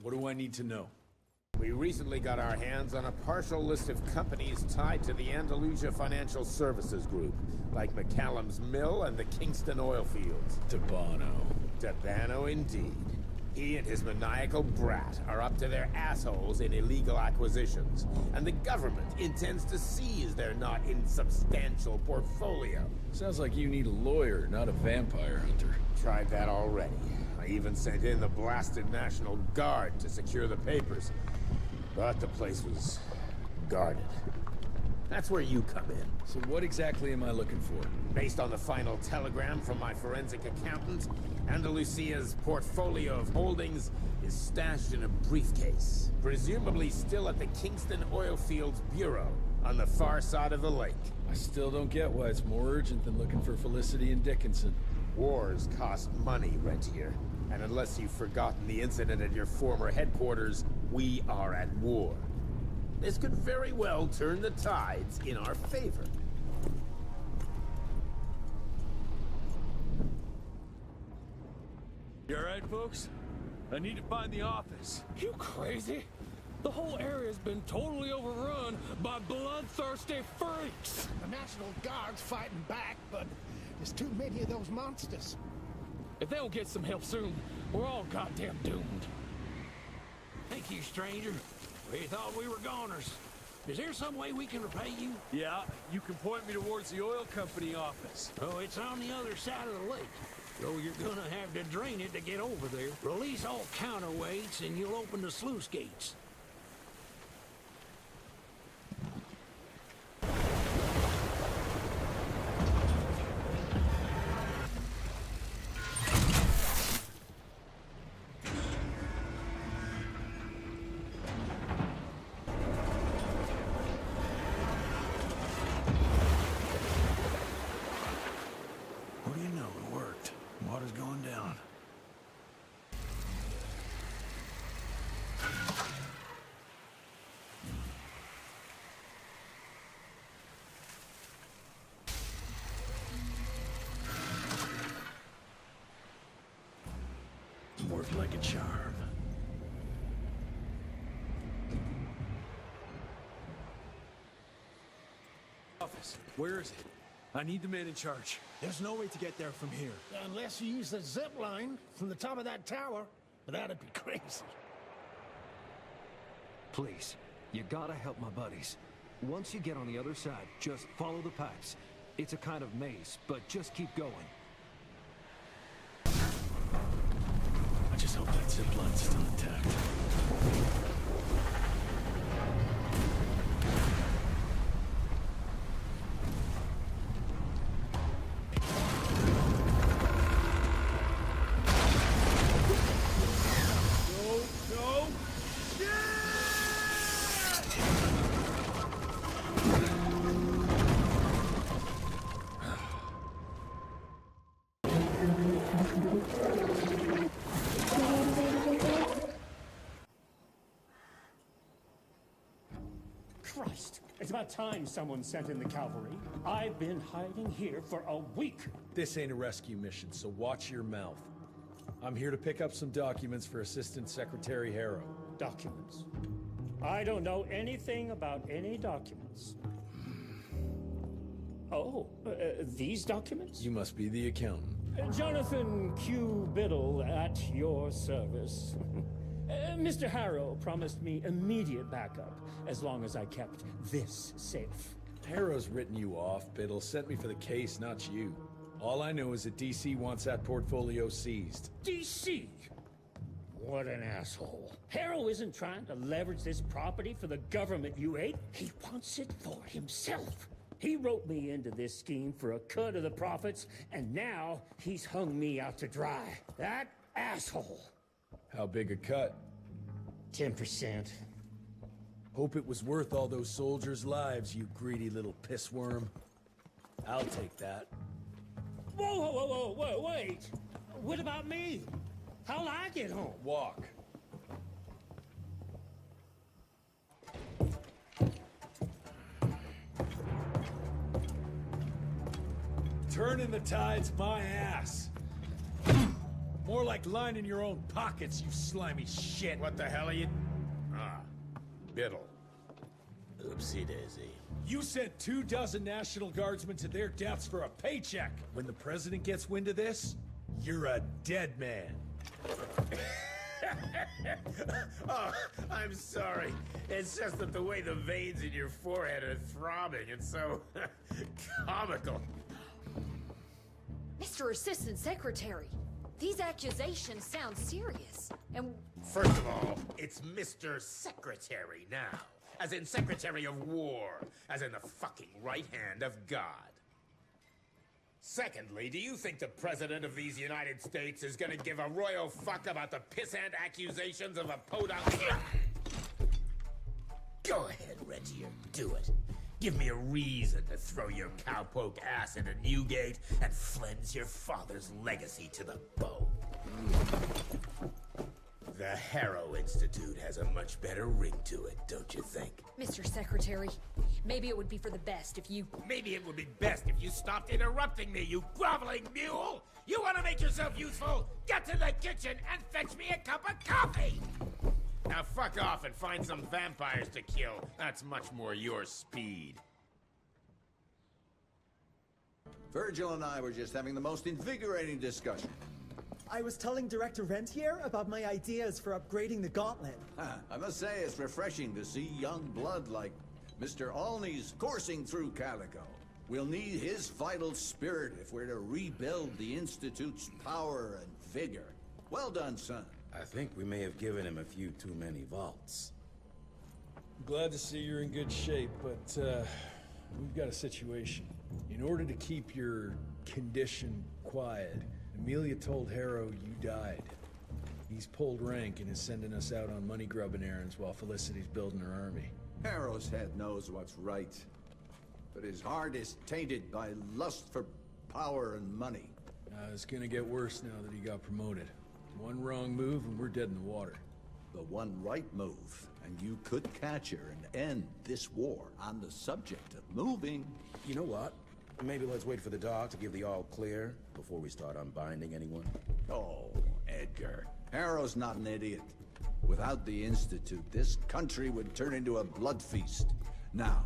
What do I need to know? We recently got our hands on a partial list of companies tied to the Andalusia Financial Services Group, like McCallum's Mill and the Kingston oil fields. Debano. Debano indeed. He and his maniacal brat are up to their assholes in illegal acquisitions, and the government intends to seize their not insubstantial portfolio. Sounds like you need a lawyer, not a vampire hunter. Tried that already. I even sent in the blasted National Guard to secure the papers. But the place was guarded. That's where you come in. So what exactly am I looking for? Based on the final telegram from my forensic accountant, Andalusia's portfolio of holdings is stashed in a briefcase, presumably still at the Kingston Oilfields Bureau on the far side of the lake. I still don't get why it's more urgent than looking for Felicity and Dickinson. Wars cost money, Rentier. And unless you've forgotten the incident at your former headquarters, we are at war. This could very well turn the tides in our favor. You alright, folks? I need to find the office. You crazy? The whole area's been totally overrun by bloodthirsty freaks. The National Guard's fighting back, but there's too many of those monsters. If they don't get some help soon, we're all goddamn doomed. Thank you, stranger. We thought we were goners. Is there some way we can repay you? Yeah, you can point me towards the oil company office. Oh, it's on the other side of the lake. So you're gonna have to drain it to get over there. Release all counterweights and you'll open the sluice gates. Worked like a charm. Office. Where is it? I need the man in charge. There's no way to get there from here. Unless you use the zip line from the top of that tower. But that'd be crazy. Please, you gotta help my buddies. Once you get on the other side, just follow the pipes. It's a kind of maze, but just keep going. I just hope that's Zipline's still intact. Christ, it's about time someone sent in the cavalry. I've been hiding here for a week. This ain't a rescue mission, so watch your mouth. I'm here to pick up some documents for Assistant Secretary Harrow. Documents? I don't know anything about any documents. Oh, these documents? You must be the accountant. Jonathan Q. Biddle at your service. Mr. Harrow promised me immediate backup as long as I kept this safe. Harrow's written you off, Biddle. Sent me for the case, not you. All I know is that DC wants that portfolio seized. DC? What an asshole. Harrow isn't trying to leverage this property for the government you ate. He wants it for himself. He wrote me into this scheme for a cut of the profits, and now he's hung me out to dry. That asshole. How big a cut? 10%. Hope it was worth all those soldiers' lives, you greedy little pissworm. I'll take that. Whoa, wait! What about me? How'll I get home? Walk. Turning the tide's my ass. More like lining your own pockets, you slimy shit. What the hell are you... Ah, Biddle. Oopsie daisy. You sent 24 National Guardsmen to their deaths for a paycheck. When the president gets wind of this, you're a dead man. Oh, I'm sorry. It's just that the way the veins in your forehead are throbbing, it's so comical. Mr. Assistant Secretary, these accusations sound serious, and... First of all, it's Mr. Secretary now. As in Secretary of War. As in the fucking right hand of God. Secondly, do you think the President of these United States is gonna give a royal fuck about the pissant accusations of a podunk? Go ahead, Rentier, do it. Give me a reason to throw your cowpoke ass into Newgate and cleanse your father's legacy to the bone. The Harrow Institute has a much better ring to it, don't you think? Mr. Secretary, maybe it would be for the best if you... Maybe it would be best if you stopped interrupting me, you groveling mule! You want to make yourself useful? Get to the kitchen and fetch me a cup of coffee! Now fuck off and find some vampires to kill. That's much more your speed. Virgil and I were just having the most invigorating discussion. I was telling Director Rentier about my ideas for upgrading the gauntlet. I must say it's refreshing to see young blood like Mr. Olney's coursing through Calico. We'll need his vital spirit if we're to rebuild the Institute's power and vigor. Well done, son. I think we may have given him a few too many vaults. Glad to see you're in good shape, but we've got a situation. In order to keep your condition quiet, Amelia told Harrow you died. He's pulled rank and is sending us out on money-grubbing errands while Felicity's building her army. Harrow's head knows what's right, but his heart is tainted by lust for power and money. It's gonna get worse now that he got promoted. One wrong move and we're dead in the water. The one right move, and you could catch her and end this war. On the subject of moving... You know what? Maybe let's wait for the dog to give the all clear before we start unbinding anyone. Oh, Edgar. Harrow's not an idiot. Without the Institute, this country would turn into a blood feast. Now,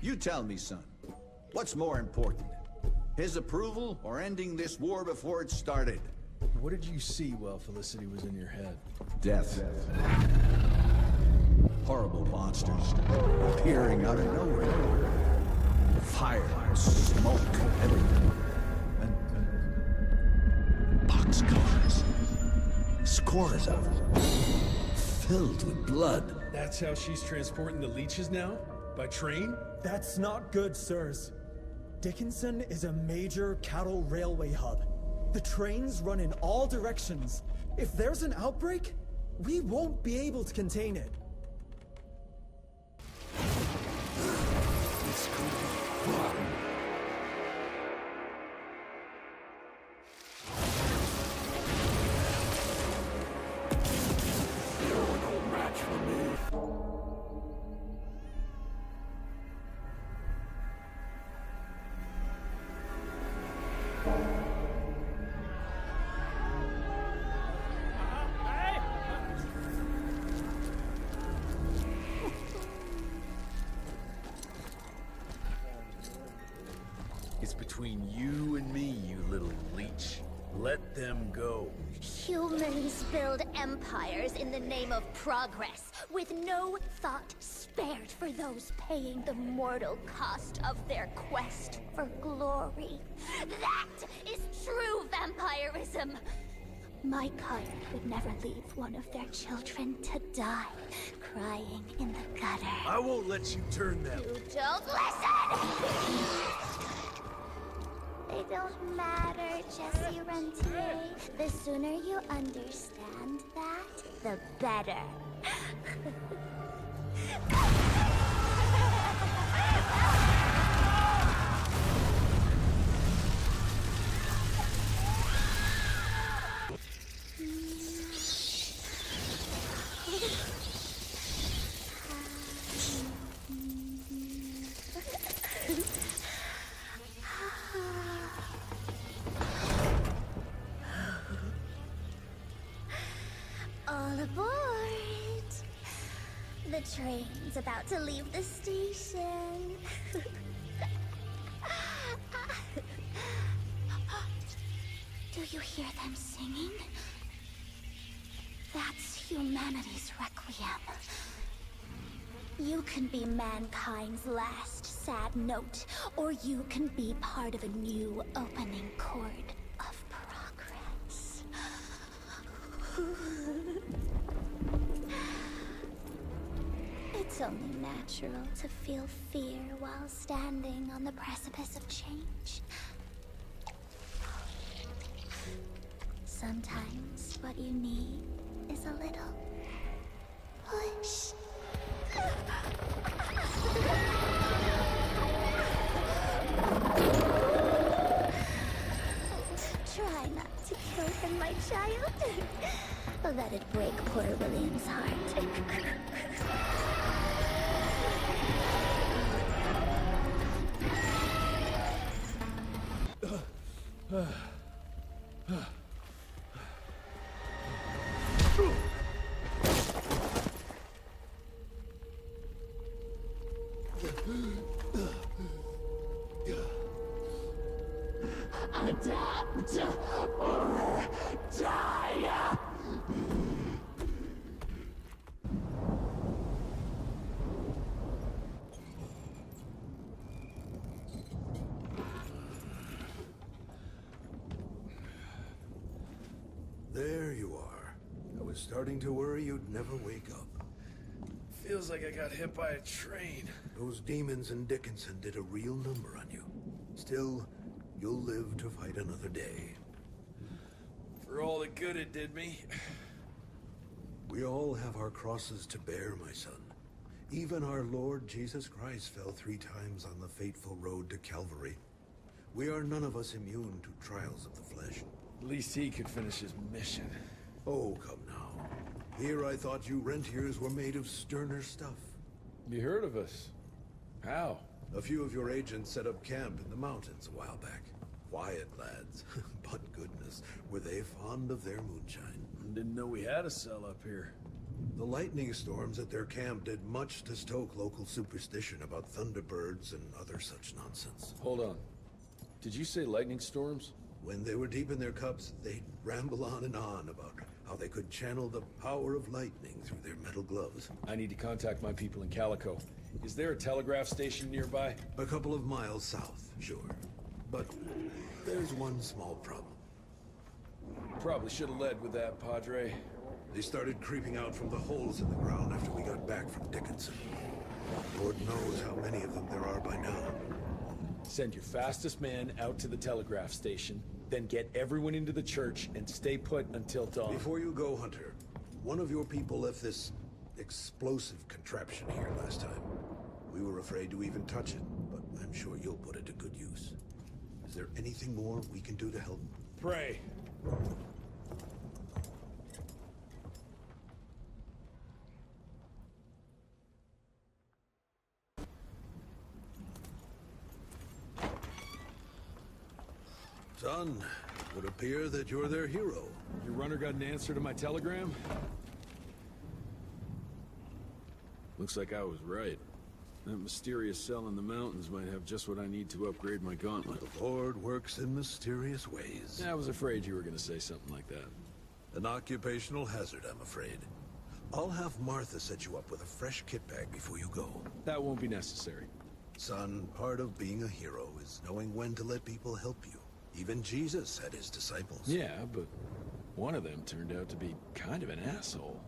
you tell me, son, what's more important? His approval or ending this war before it started? What did you see while Felicity was in your head? Death. Horrible monsters appearing out of nowhere. Fire, smoke, everything. And boxcars. quarters of. Filled with blood. That's how she's transporting the leeches now? By train? That's not good, sirs. Dickinson is a major cattle railway hub. The trains run in all directions. If there's an outbreak, we won't be able to contain it. It's between you and me, you little leech. Let them go. Humans build empires in the name of progress, with no thought spared for those paying the mortal cost of their quest for glory. That is true vampirism! My kind would never leave one of their children to die, crying in the gutter. I won't let you turn them. You don't listen! They don't matter, Jesse Rentier. The sooner you understand that, the better. All aboard! The train's about to leave the station. Do you hear them singing? That's humanity's requiem. You can be mankind's last sad note, or you can be part of a new opening chord of progress. It's only natural to feel fear while standing on the precipice of change. Sometimes what you need is a little push. Try not to kill him, my child. Let it break poor William's heart. Adapt or die! There you are. I was starting to worry you'd never wake up. Feels like I got hit by a train. Those demons in Dickinson did a real number on you. Still, you'll live to fight another day. For all the good it did me. We all have our crosses to bear, my son. Even our Lord Jesus Christ fell 3 times on the fateful road to Calvary. We are none of us immune to trials of the flesh. At least he could finish his mission. Oh, come now. Here I thought you rentiers were made of sterner stuff. You heard of us? How? A few of your agents set up camp in the mountains a while back. Quiet lads, but goodness, were they fond of their moonshine. Didn't know we had a cell up here. The lightning storms at their camp did much to stoke local superstition about thunderbirds and other such nonsense. Hold on. Did you say lightning storms? When they were deep in their cups, they'd ramble on and on about how they could channel the power of lightning through their metal gloves. I need to contact my people in Calico. Is there a telegraph station nearby? A couple of miles south, sure. But there's one small problem. Probably should have led with that, Padre. They started creeping out from the holes in the ground after we got back from Dickinson. Lord knows how many of them there are by now. Send your fastest man out to the telegraph station, then get everyone into the church and stay put until dawn. Before you go, Hunter, one of your people left this explosive contraption here last time. We were afraid to even touch it, but I'm sure you'll put it to good use. Is there anything more we can do to help? Pray. Son, it would appear that you're their hero. Your runner got an answer to my telegram? Looks like I was right. That mysterious cell in the mountains might have just what I need to upgrade my gauntlet. The Lord works in mysterious ways. I was afraid you were gonna say something like that. An occupational hazard, I'm afraid. I'll have Martha set you up with a fresh kit bag before you go. That won't be necessary. Son, part of being a hero is knowing when to let people help you. Even Jesus had his disciples. Yeah, but one of them turned out to be kind of an asshole.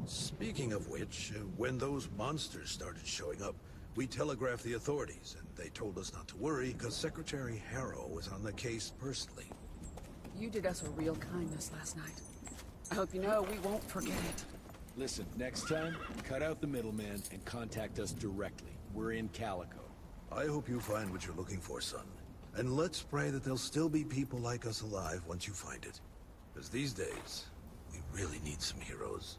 Speaking of which, when those monsters started showing up, we telegraphed the authorities, and they told us not to worry because Secretary Harrow was on the case personally. You did us a real kindness last night. I hope you know we won't forget it. Listen, next time, cut out the middleman and contact us directly. We're in Calico. I hope you find what you're looking for, son. And let's pray that there'll still be people like us alive once you find it. Because these days, we really need some heroes.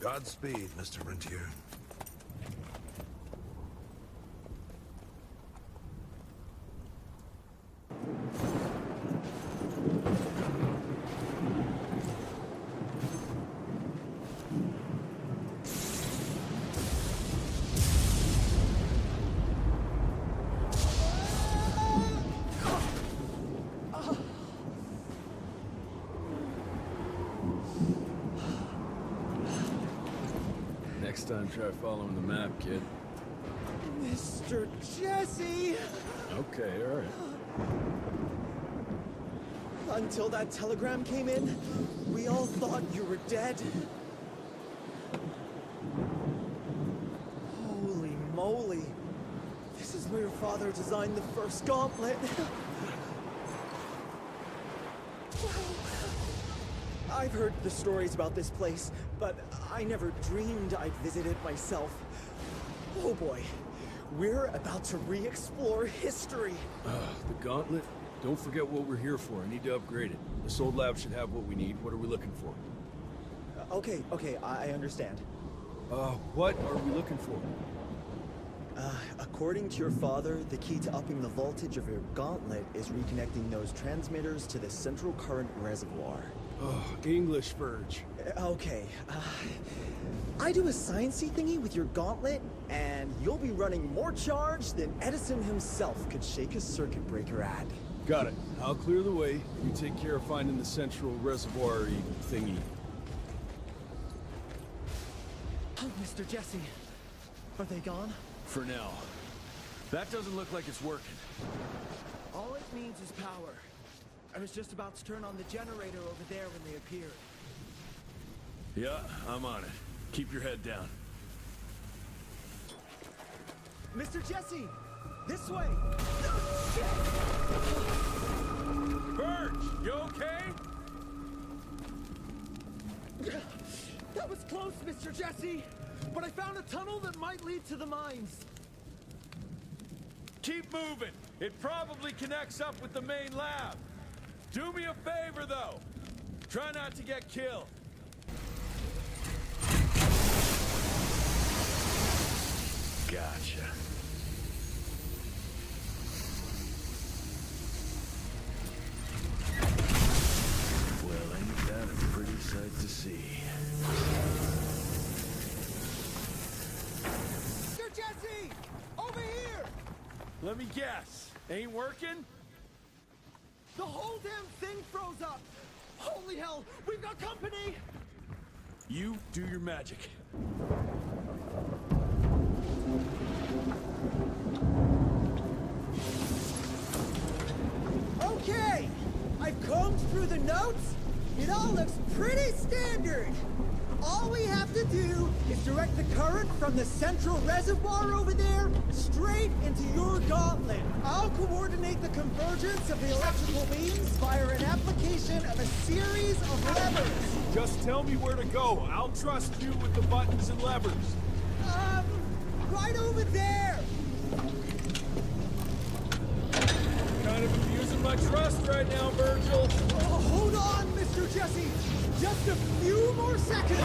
Godspeed, Mr. Rentier. Next time, try following the map, kid. Mr. Jesse! Okay, all right. Until that telegram came in, we all thought you were dead. Holy moly. This is where your father designed the first gauntlet. I've heard the stories about this place, but I never dreamed I'd visit it myself. Oh boy, we're about to re-explore history. The gauntlet? Don't forget what we're here for. I need to upgrade it. This old lab should have what we need. What are we looking for? Okay, I understand. What are we looking for? According to your father, the key to upping the voltage of your gauntlet is reconnecting those transmitters to the central current reservoir. Oh, English Verge. Okay, I do a sciencey thingy with your gauntlet, and you'll be running more charge than Edison himself could shake a circuit breaker at. Got it. I'll clear the way. You take care of finding the central reservoir-y thingy. Oh, Mr. Jesse, are they gone? For now. That doesn't look like it's working. All it needs is power. I was just about to turn on the generator over there when they appeared. Yeah, I'm on it. Keep your head down. Mr. Jesse! This way! Verge, you okay? That was close, Mr. Jesse! But I found a tunnel that might lead to the mines. Keep moving. It probably connects up with the main lab. Do me a favor, though. Try not to get killed. Gotcha. Well, ain't that a pretty sight to see? Mr. Jesse! Over here! Let me guess. Ain't working? The whole damn thing froze up! Holy hell! We've got company! You do your magic. Okay! I've combed through the notes. It all looks pretty standard. All we have to do is direct the current from the central reservoir over there straight into your gauntlet. I'll coordinate the convergence of the electrical beams via an application of a series of levers. Just tell me where to go. I'll trust you with the buttons and levers. Right over there. Kind of abusing my trust right now, Virgil. Oh, hold on, Mr. Jesse. Just a few more seconds.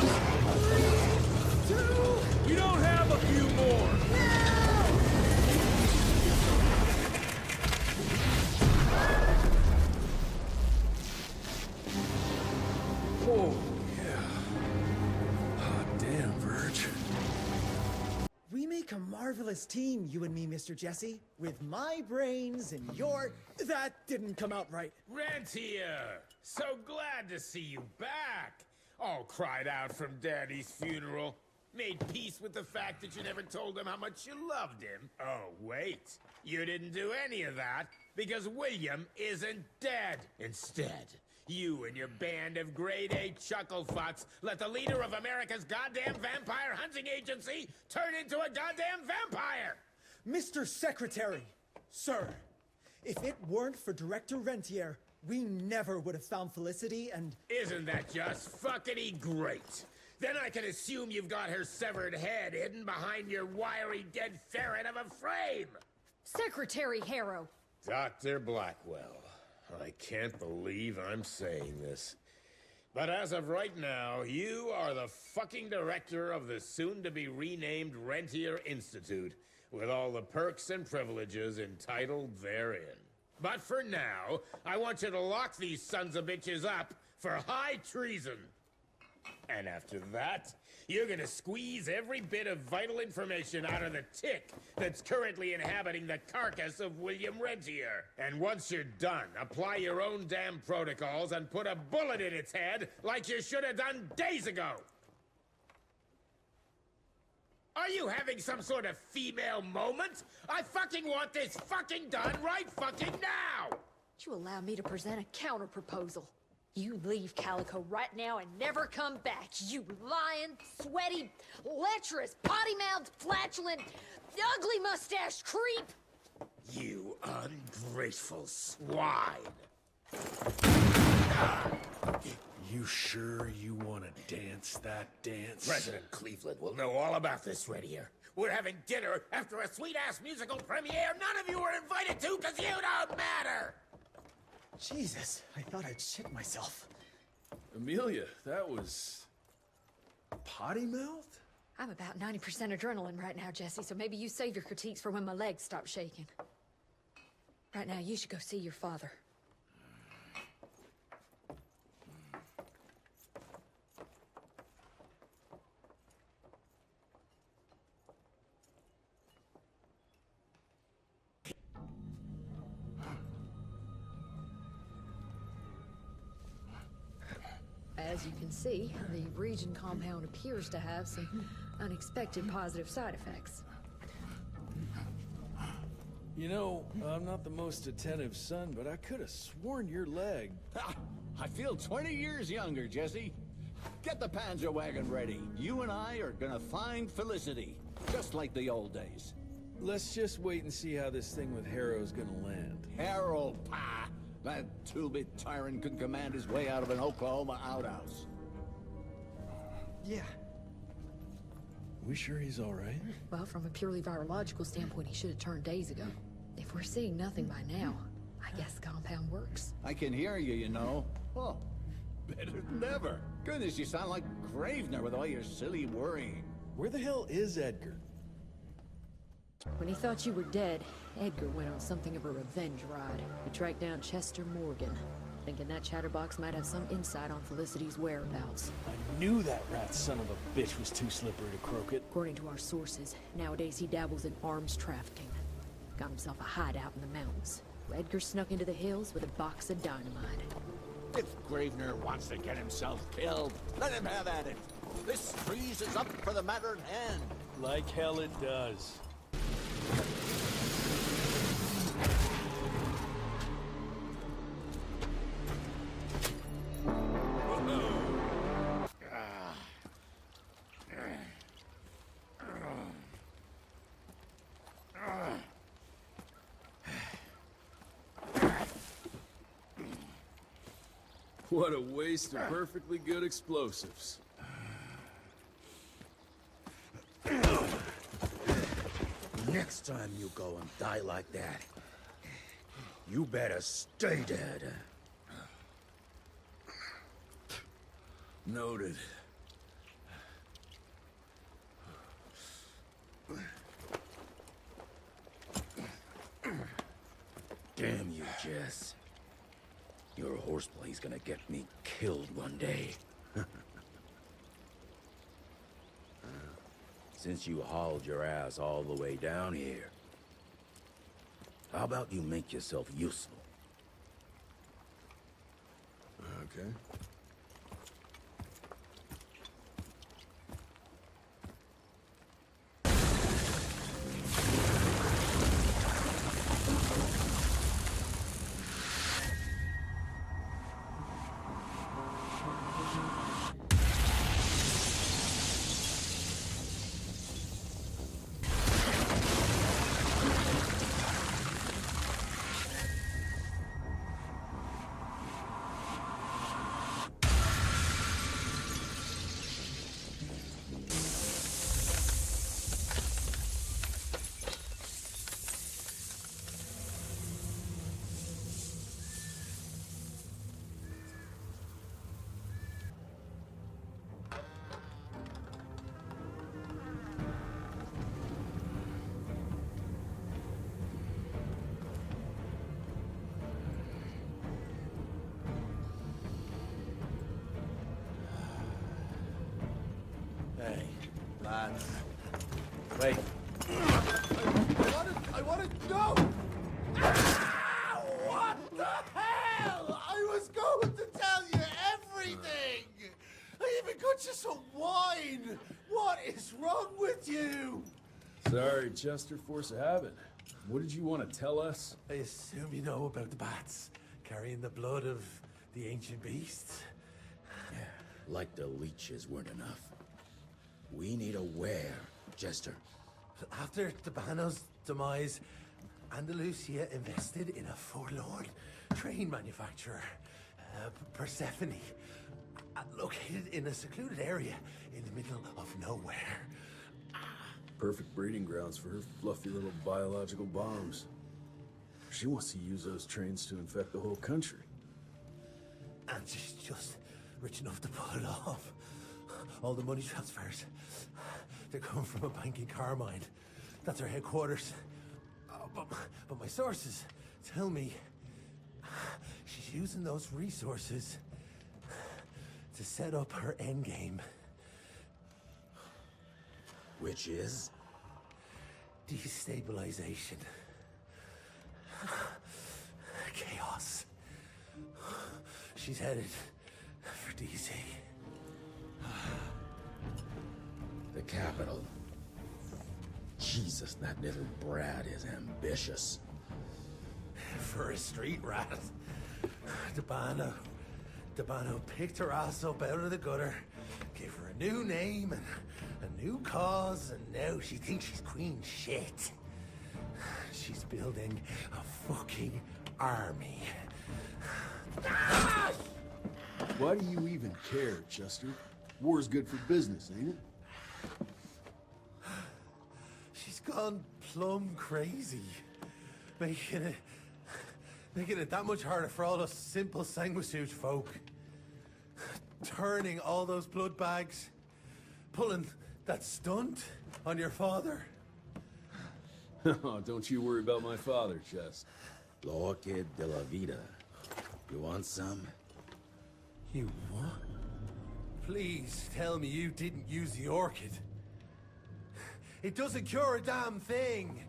3, 2... We don't have a few more. Now! Oh, yeah. Hot damn, Virg. We make a marvelous team, you and me, Mr. Jesse. With my brains and your... That didn't come out right. Rentier! So glad to see you back! All cried out from Daddy's funeral. Made peace with the fact that you never told him how much you loved him. Oh, wait. You didn't do any of that because William isn't dead. Instead, you and your band of grade-A chucklefucks let the leader of America's goddamn vampire hunting agency turn into a goddamn vampire! Mr. Secretary, sir, if it weren't for Director Rentier, we never would have found Felicity and... Isn't that just fuckity great? Then I can assume you've got her severed head hidden behind your wiry dead ferret of a frame! Secretary Harrow! Dr. Blackwell, I can't believe I'm saying this. But as of right now, you are the fucking director of the soon-to-be-renamed Rentier Institute, with all the perks and privileges entitled therein. But for now, I want you to lock these sons of bitches up for high treason. And after that, you're gonna squeeze every bit of vital information out of the tick that's currently inhabiting the carcass of William Rentier. And once you're done, apply your own damn protocols and put a bullet in its head like you should have done days ago. Are you having some sort of female moment? I fucking want this fucking done right fucking now! You allow me to present a counter-proposal. You leave Calico right now and never come back, you lying, sweaty, lecherous, potty-mouthed, flatulent, ugly-mustached creep! You ungrateful swine! You sure you want to dance that dance? President Cleveland will know all about this right here. We're having dinner after a sweet-ass musical premiere none of you were invited to because you don't matter! Jesus, I thought I'd shit myself. Amelia, that was... potty mouth? I'm about 90% adrenaline right now, Jesse, so maybe you save your critiques for when my legs stop shaking. Right now, you should go see your father. As you can see, the region compound appears to have some unexpected positive side effects. You know, I'm not the most attentive son, but I could have sworn your leg... Ha! I feel 20 years younger, Jesse. Get the Panzer wagon ready. You and I are gonna find Felicity, just like the old days. Let's just wait and see how this thing with Harrow's gonna land. Harrow, pah! That two-bit tyrant could command his way out of an Oklahoma outhouse. Yeah. We sure he's all right? Well, from a purely virological standpoint, he should have turned days ago. If we're seeing nothing by now, I guess the compound works. I can hear you, you know. Oh, better than ever. Goodness, you sound like Gravener with all your silly worrying. Where the hell is Edgar? When he thought you were dead, Edgar went on something of a revenge ride. He tracked down Chester Morgan, thinking that chatterbox might have some insight on Felicity's whereabouts. I knew that rat son of a bitch was too slippery to croak it. According to our sources, nowadays he dabbles in arms trafficking. Got himself a hideout in the mountains. Edgar snuck into the hills with a box of dynamite. If Gravener wants to get himself killed, let him have at it. This freeze is up for the matter at hand. Like hell it does. What a waste of perfectly good explosives. Next time you go and die like that, you better stay dead. Noted. Damn you, Jess. Your horseplay's gonna get me killed one day. Since you hauled your ass all the way down here, how about you make yourself useful? Okay. Hey, lads. Wait. I wanted, no! Ah, what the hell? I was going to tell you everything! I even got you some wine! What is wrong with you? Sorry, Chester, force of habit. What did you want to tell us? I assume you know about the bats, carrying the blood of the ancient beasts. Like the leeches weren't enough. We need a where, Jester. After Debano's demise, Andalusia invested in a forlorn train manufacturer, Persephone, located in a secluded area in the middle of nowhere. Perfect breeding grounds for her fluffy little biological bombs. She wants to use those trains to infect the whole country. And she's just rich enough to pull it off. All the money transfers, they're coming from a bank in Carmine. That's her headquarters. But my sources tell me she's using those resources to set up her endgame. Which is? Destabilization. Chaos. She's headed for DC. The capital. Jesus, that little brat is ambitious. For a street rat. Debano picked her ass up out of the gutter, gave her a new name and a new cause, and now she thinks she's queen shit. She's building a fucking army. Why do you even care, Chester? War's good for business, ain't it? She's gone plumb crazy. Making it that much harder for all us simple sanguisuge folk. Turning all those blood bags. Pulling that stunt on your father. Oh, don't you worry about my father, Chest. L'Orchid de la Vida. You want some? You what? Please tell me you didn't use the orchid. It doesn't cure a damn thing.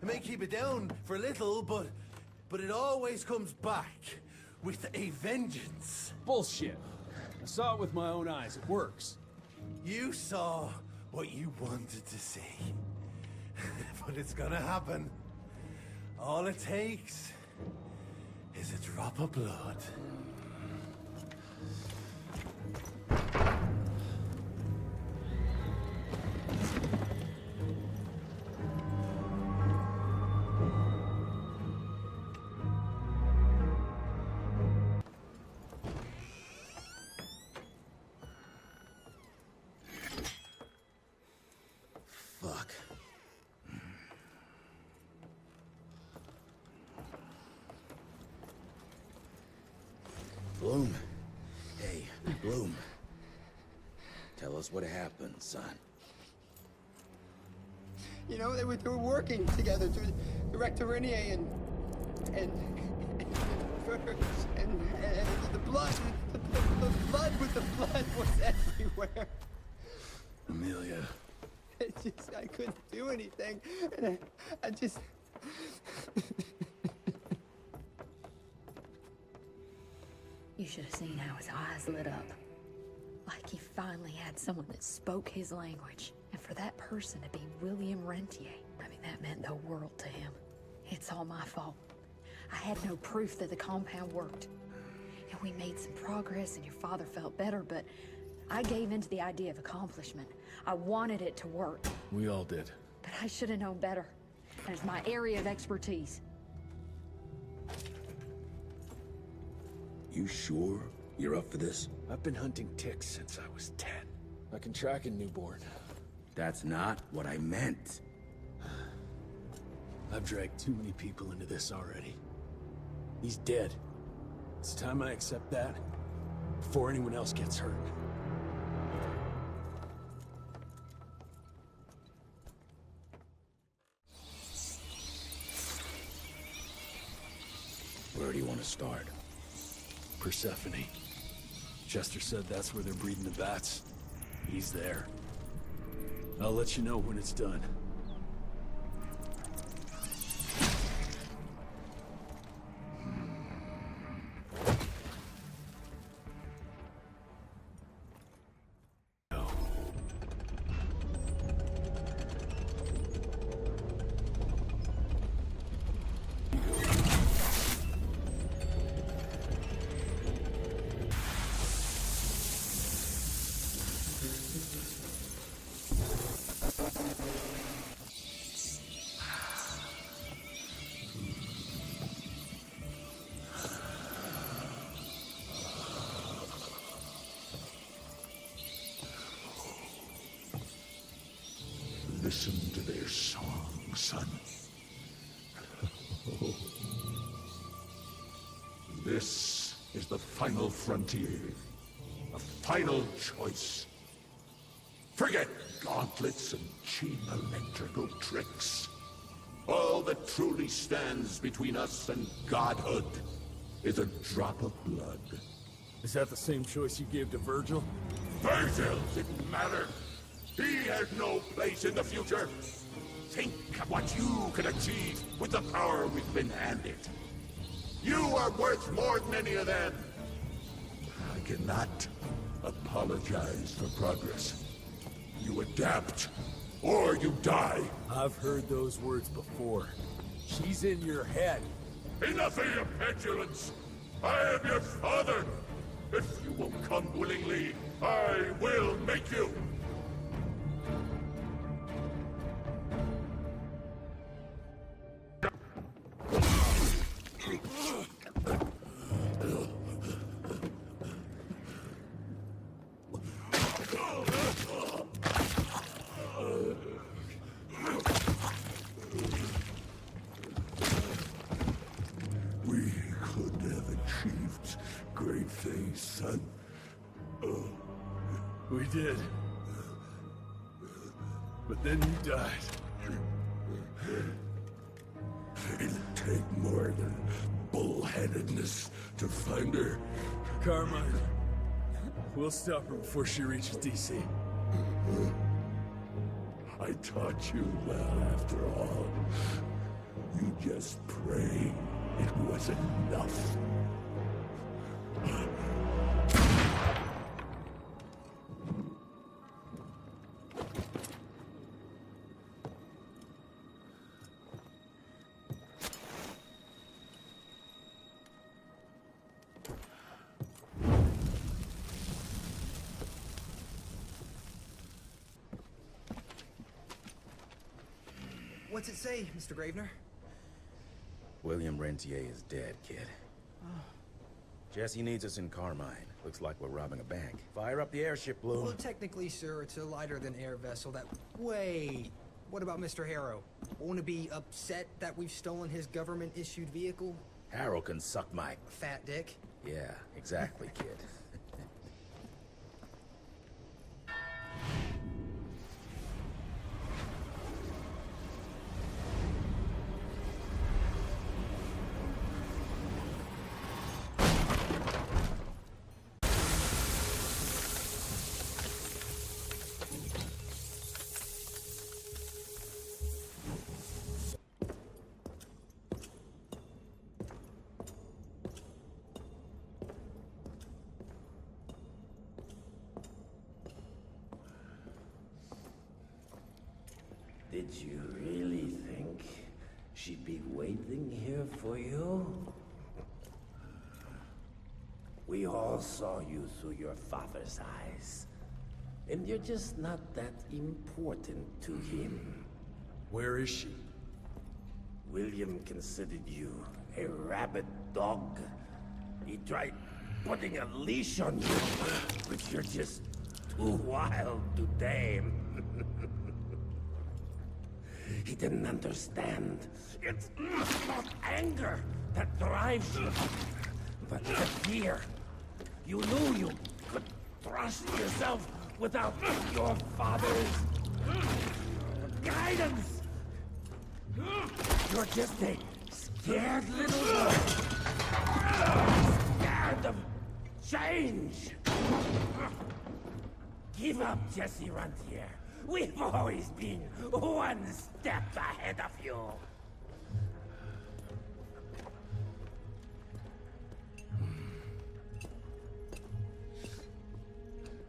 It may keep it down for a little, but it always comes back with a vengeance. Bullshit. I saw it with my own eyes. It works. You saw what you wanted to see. But it's gonna happen. All it takes is a drop of blood. Tell us what happened, son. You know, they were working together, Director Rentier and the blood with the blood was everywhere. Amelia. I couldn't do anything. And I just... You should have seen how his eyes lit up. Like he finally had someone that spoke his language. And for that person to be William Rentier, I mean, that meant the world to him. It's all my fault. I had no proof that the compound worked. And we made some progress and your father felt better, but I gave in to the idea of accomplishment. I wanted it to work. We all did. But I should have known better. And it's my area of expertise. You sure you're up for this? I've been hunting ticks since I was 10. I can track a newborn. That's not what I meant. I've dragged too many people into this already. He's dead. It's time I accept that before anyone else gets hurt. Where do you want to start? Persephone. Chester said that's where they're breeding the bats. He's there. I'll let you know when it's done. Listen to their song, son. This is the final frontier. A final choice. Forget gauntlets and cheap electrical tricks. All that truly stands between us and godhood is a drop of blood. Is that the same choice you gave to Virgil? Virgil didn't matter. He had no place in the future. Think of what you can achieve with the power we've been handed. You are worth more than any of them. I cannot apologize for progress. You adapt, or you die. I've heard those words before. She's in your head. Enough of your petulance. I am your father. If you will come willingly, I will make you. We did. But then you died. It'll take more than bullheadedness to find her. Carmine, we'll stop her before she reaches DC. I taught you well after all. You just pray it was enough. What's it say, Mr. Gravener? William Rentier is dead, kid. Jesse needs us in Carmine. Looks like we're robbing a bank. Fire up the airship, Bloom. Well, technically, sir, it's a lighter-than-air vessel that... Wait! What about Mr. Harrow? Won't it be upset that we've stolen his government-issued vehicle? Harrow can suck my... Fat dick? Yeah, exactly, kid. Did you really think she'd be waiting here for you? We all saw you through your father's eyes. And you're just not that important to him. Where is she? William considered you a rabid dog. He tried putting a leash on you, but you're just too wild to tame. He didn't understand. It's not anger that drives you, but the fear. You knew you could trust yourself without your father's guidance. You're just a scared little boy. Scared of change. Give up, Jesse Runtier. We've always been one step ahead of you.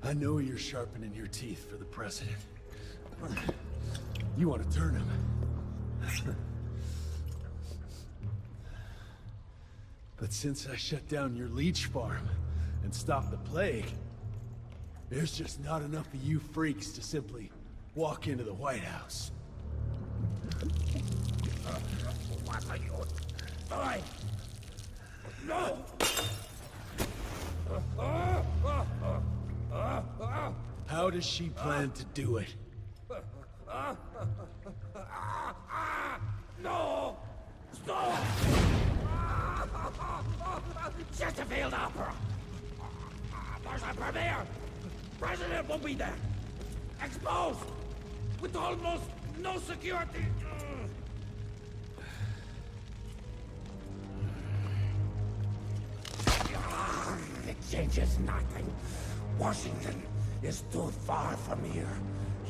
I know you're sharpening your teeth for the president. You want to turn him. But since I shut down your leech farm and stopped the plague, there's just not enough of you freaks to simply walk into the White House. What are you doing? No! How does she plan to do it? No! Stop! Just a failed opera! There's a premiere! President won't be there! Exposed! With almost no security! It changes nothing. Washington is too far from here.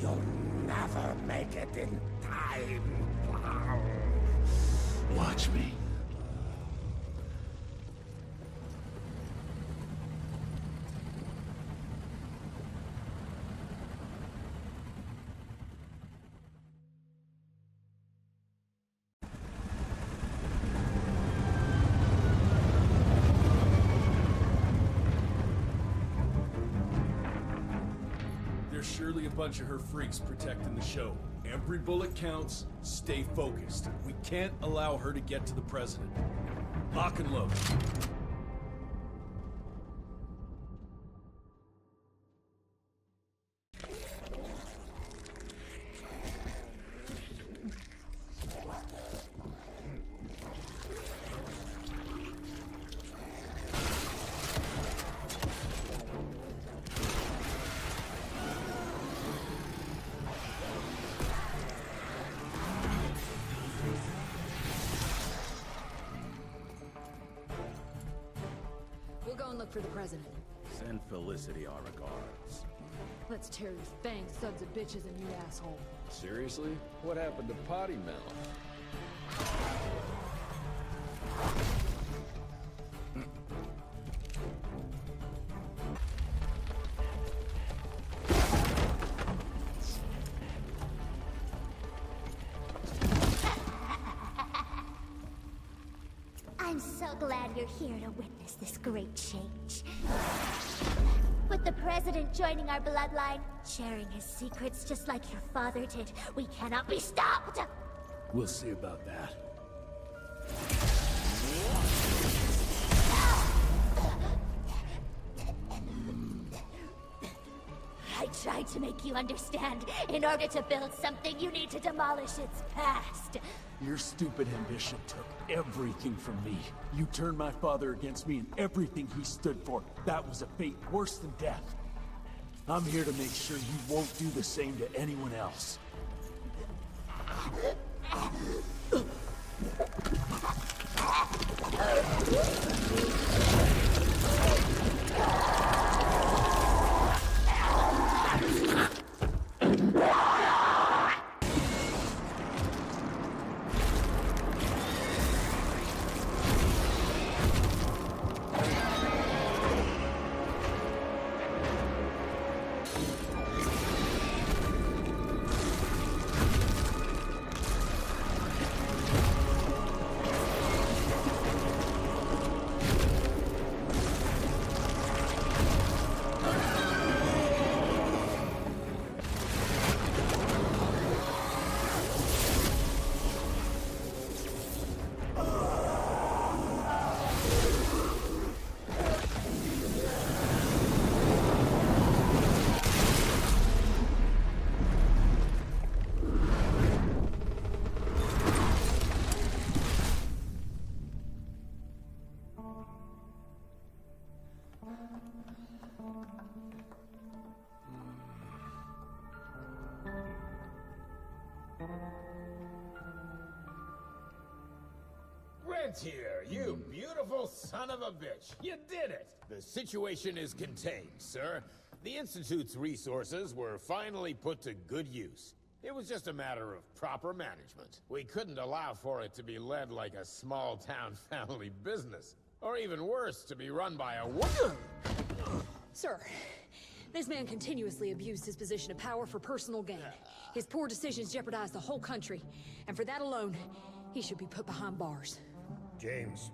You'll never make it in time. Watch me. Surely a bunch of her freaks protecting the show. Every bullet counts. Stay focused. We can't allow her to get to the president. Lock and load. Look for the president. Send Felicity our regards. Let's tear these fang sons of bitches and you asshole. Seriously? What happened to Potty Mouth? I'm so glad you're here to witness this great change. With the president joining our bloodline, sharing his secrets just like your father did, we cannot be stopped! We'll see about that. I tried to make you understand. In order to build something, you need to demolish its past. Your stupid ambition took everything from me. You turned my father against me and everything he stood for. That was a fate worse than death. I'm here to make sure you won't do the same to anyone else. Rentier, you beautiful son of a bitch. You did it. The situation is contained, sir. The Institute's resources were finally put to good use. It was just a matter of proper management. We couldn't allow for it to be led like a small-town family business. Or even worse, to be run by a woman. Sir, this man continuously abused his position of power for personal gain. His poor decisions jeopardized the whole country. And for that alone, he should be put behind bars. James,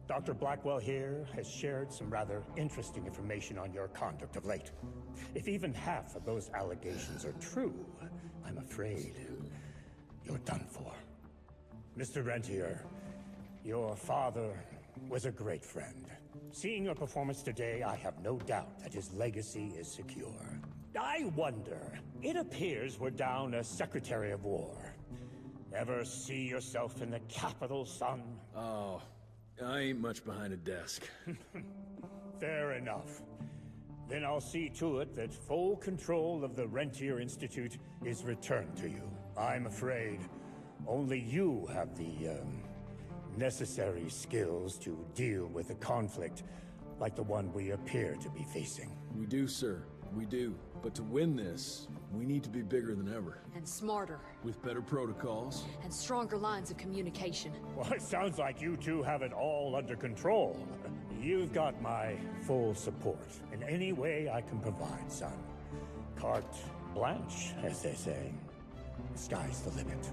Dr. Blackwell here has shared some rather interesting information on your conduct of late. If even half of those allegations are true, I'm afraid you're done for. Mr. Rentier, your father was a great friend. Seeing your performance today, I have no doubt that his legacy is secure. I wonder, it appears we're down a Secretary of War. Ever see yourself in the capital, son? Oh, I ain't much behind a desk. Fair enough. Then I'll see to it that full control of the Rentier Institute is returned to you. I'm afraid only you have the, necessary skills to deal with a conflict like the one we appear to be facing. We do, sir. We do. But to win this, we need to be bigger than ever. And smarter. With better protocols. And stronger lines of communication. Well, it sounds like you two have it all under control. You've got my full support in any way I can provide, son. Carte blanche, as they say. The sky's the limit.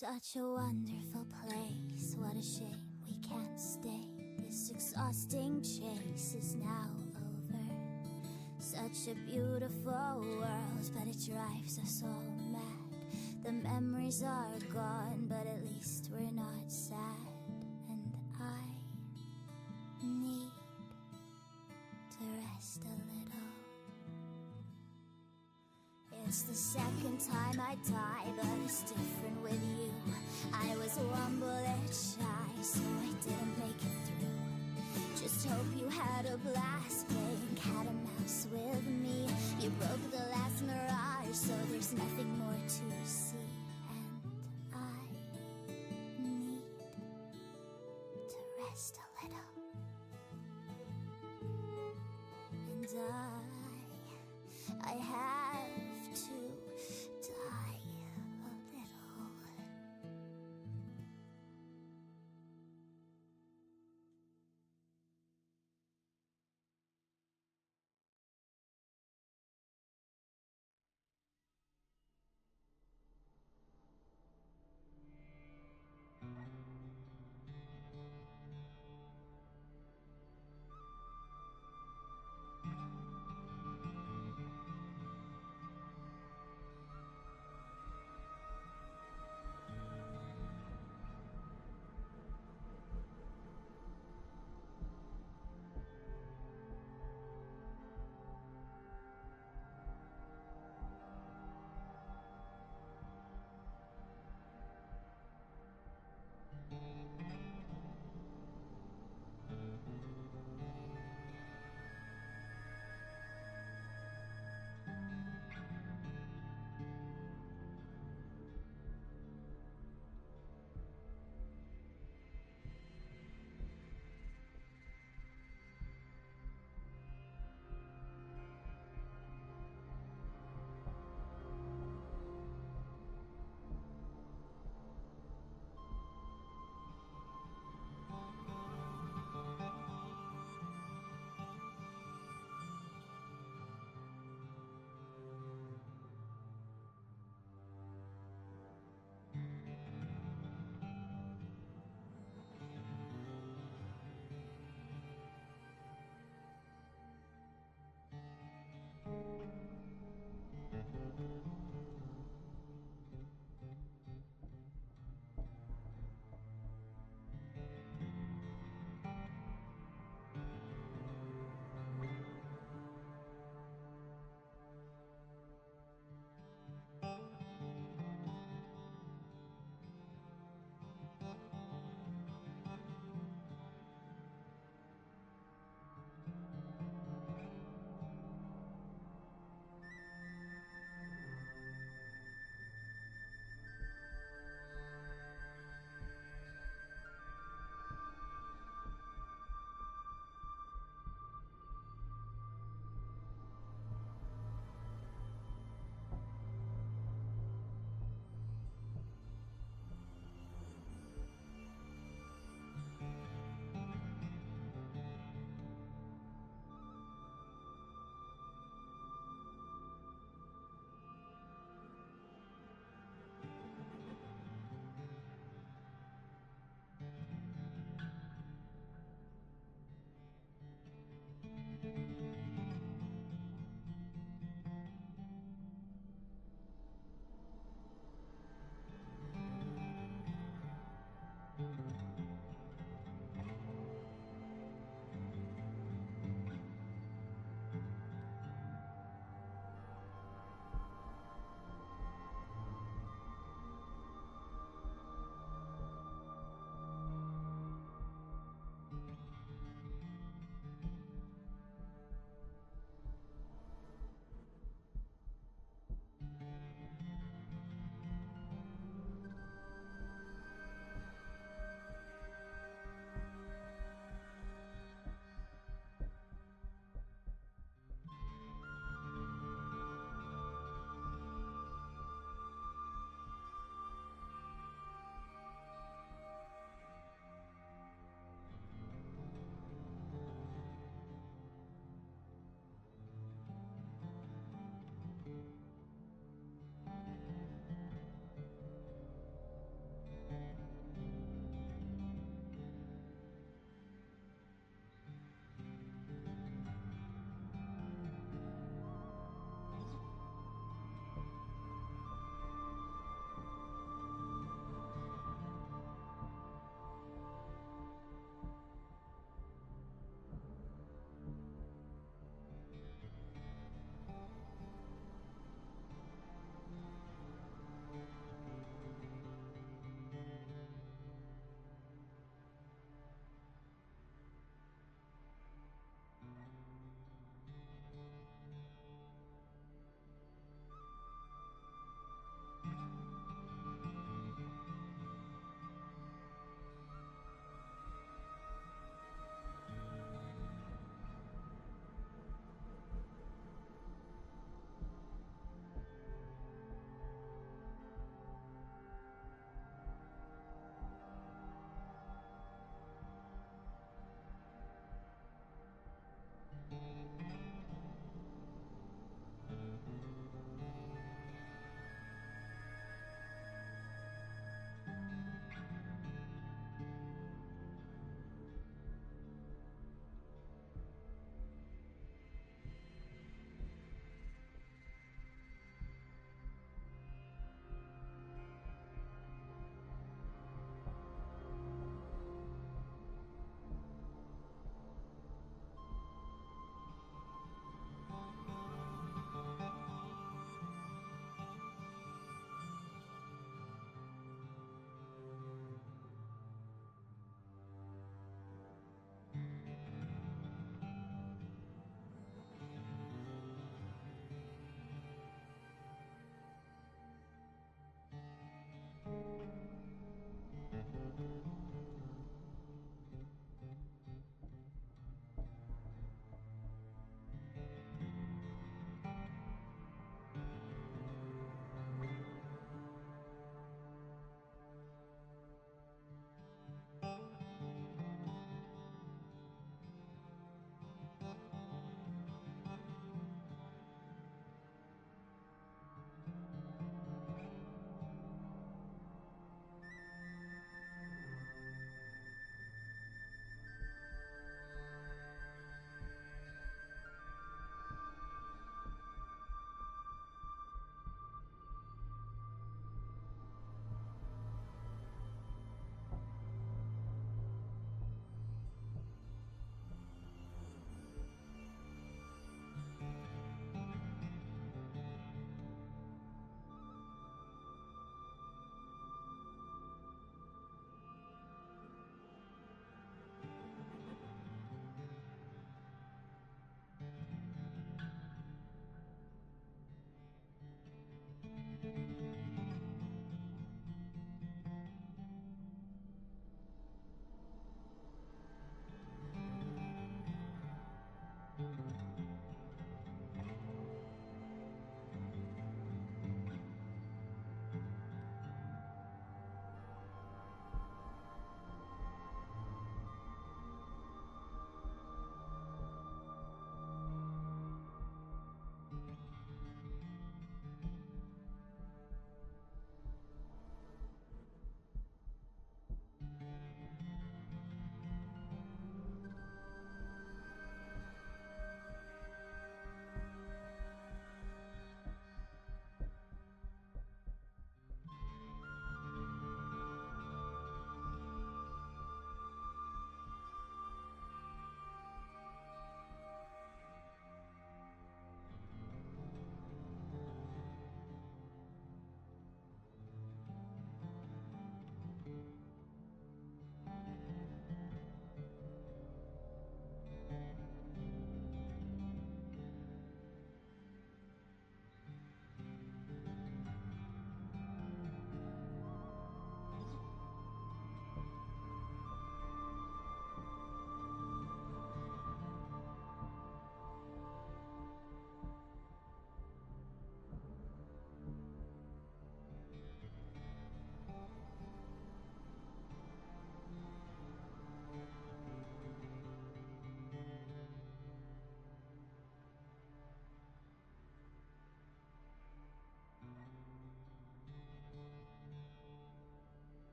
Such a wonderful place, what a shame we can't stay. This exhausting chase is now over. Such a beautiful world, but it drives us all mad. The memories are gone, but at least we're not sad. And I need to rest a little. It's the second time I die, but it's different with you. I was one bullet shy, so I didn't make it through. Just hope you had a blast playing cat and mouse with me. You broke the last mirage, so there's nothing more to see.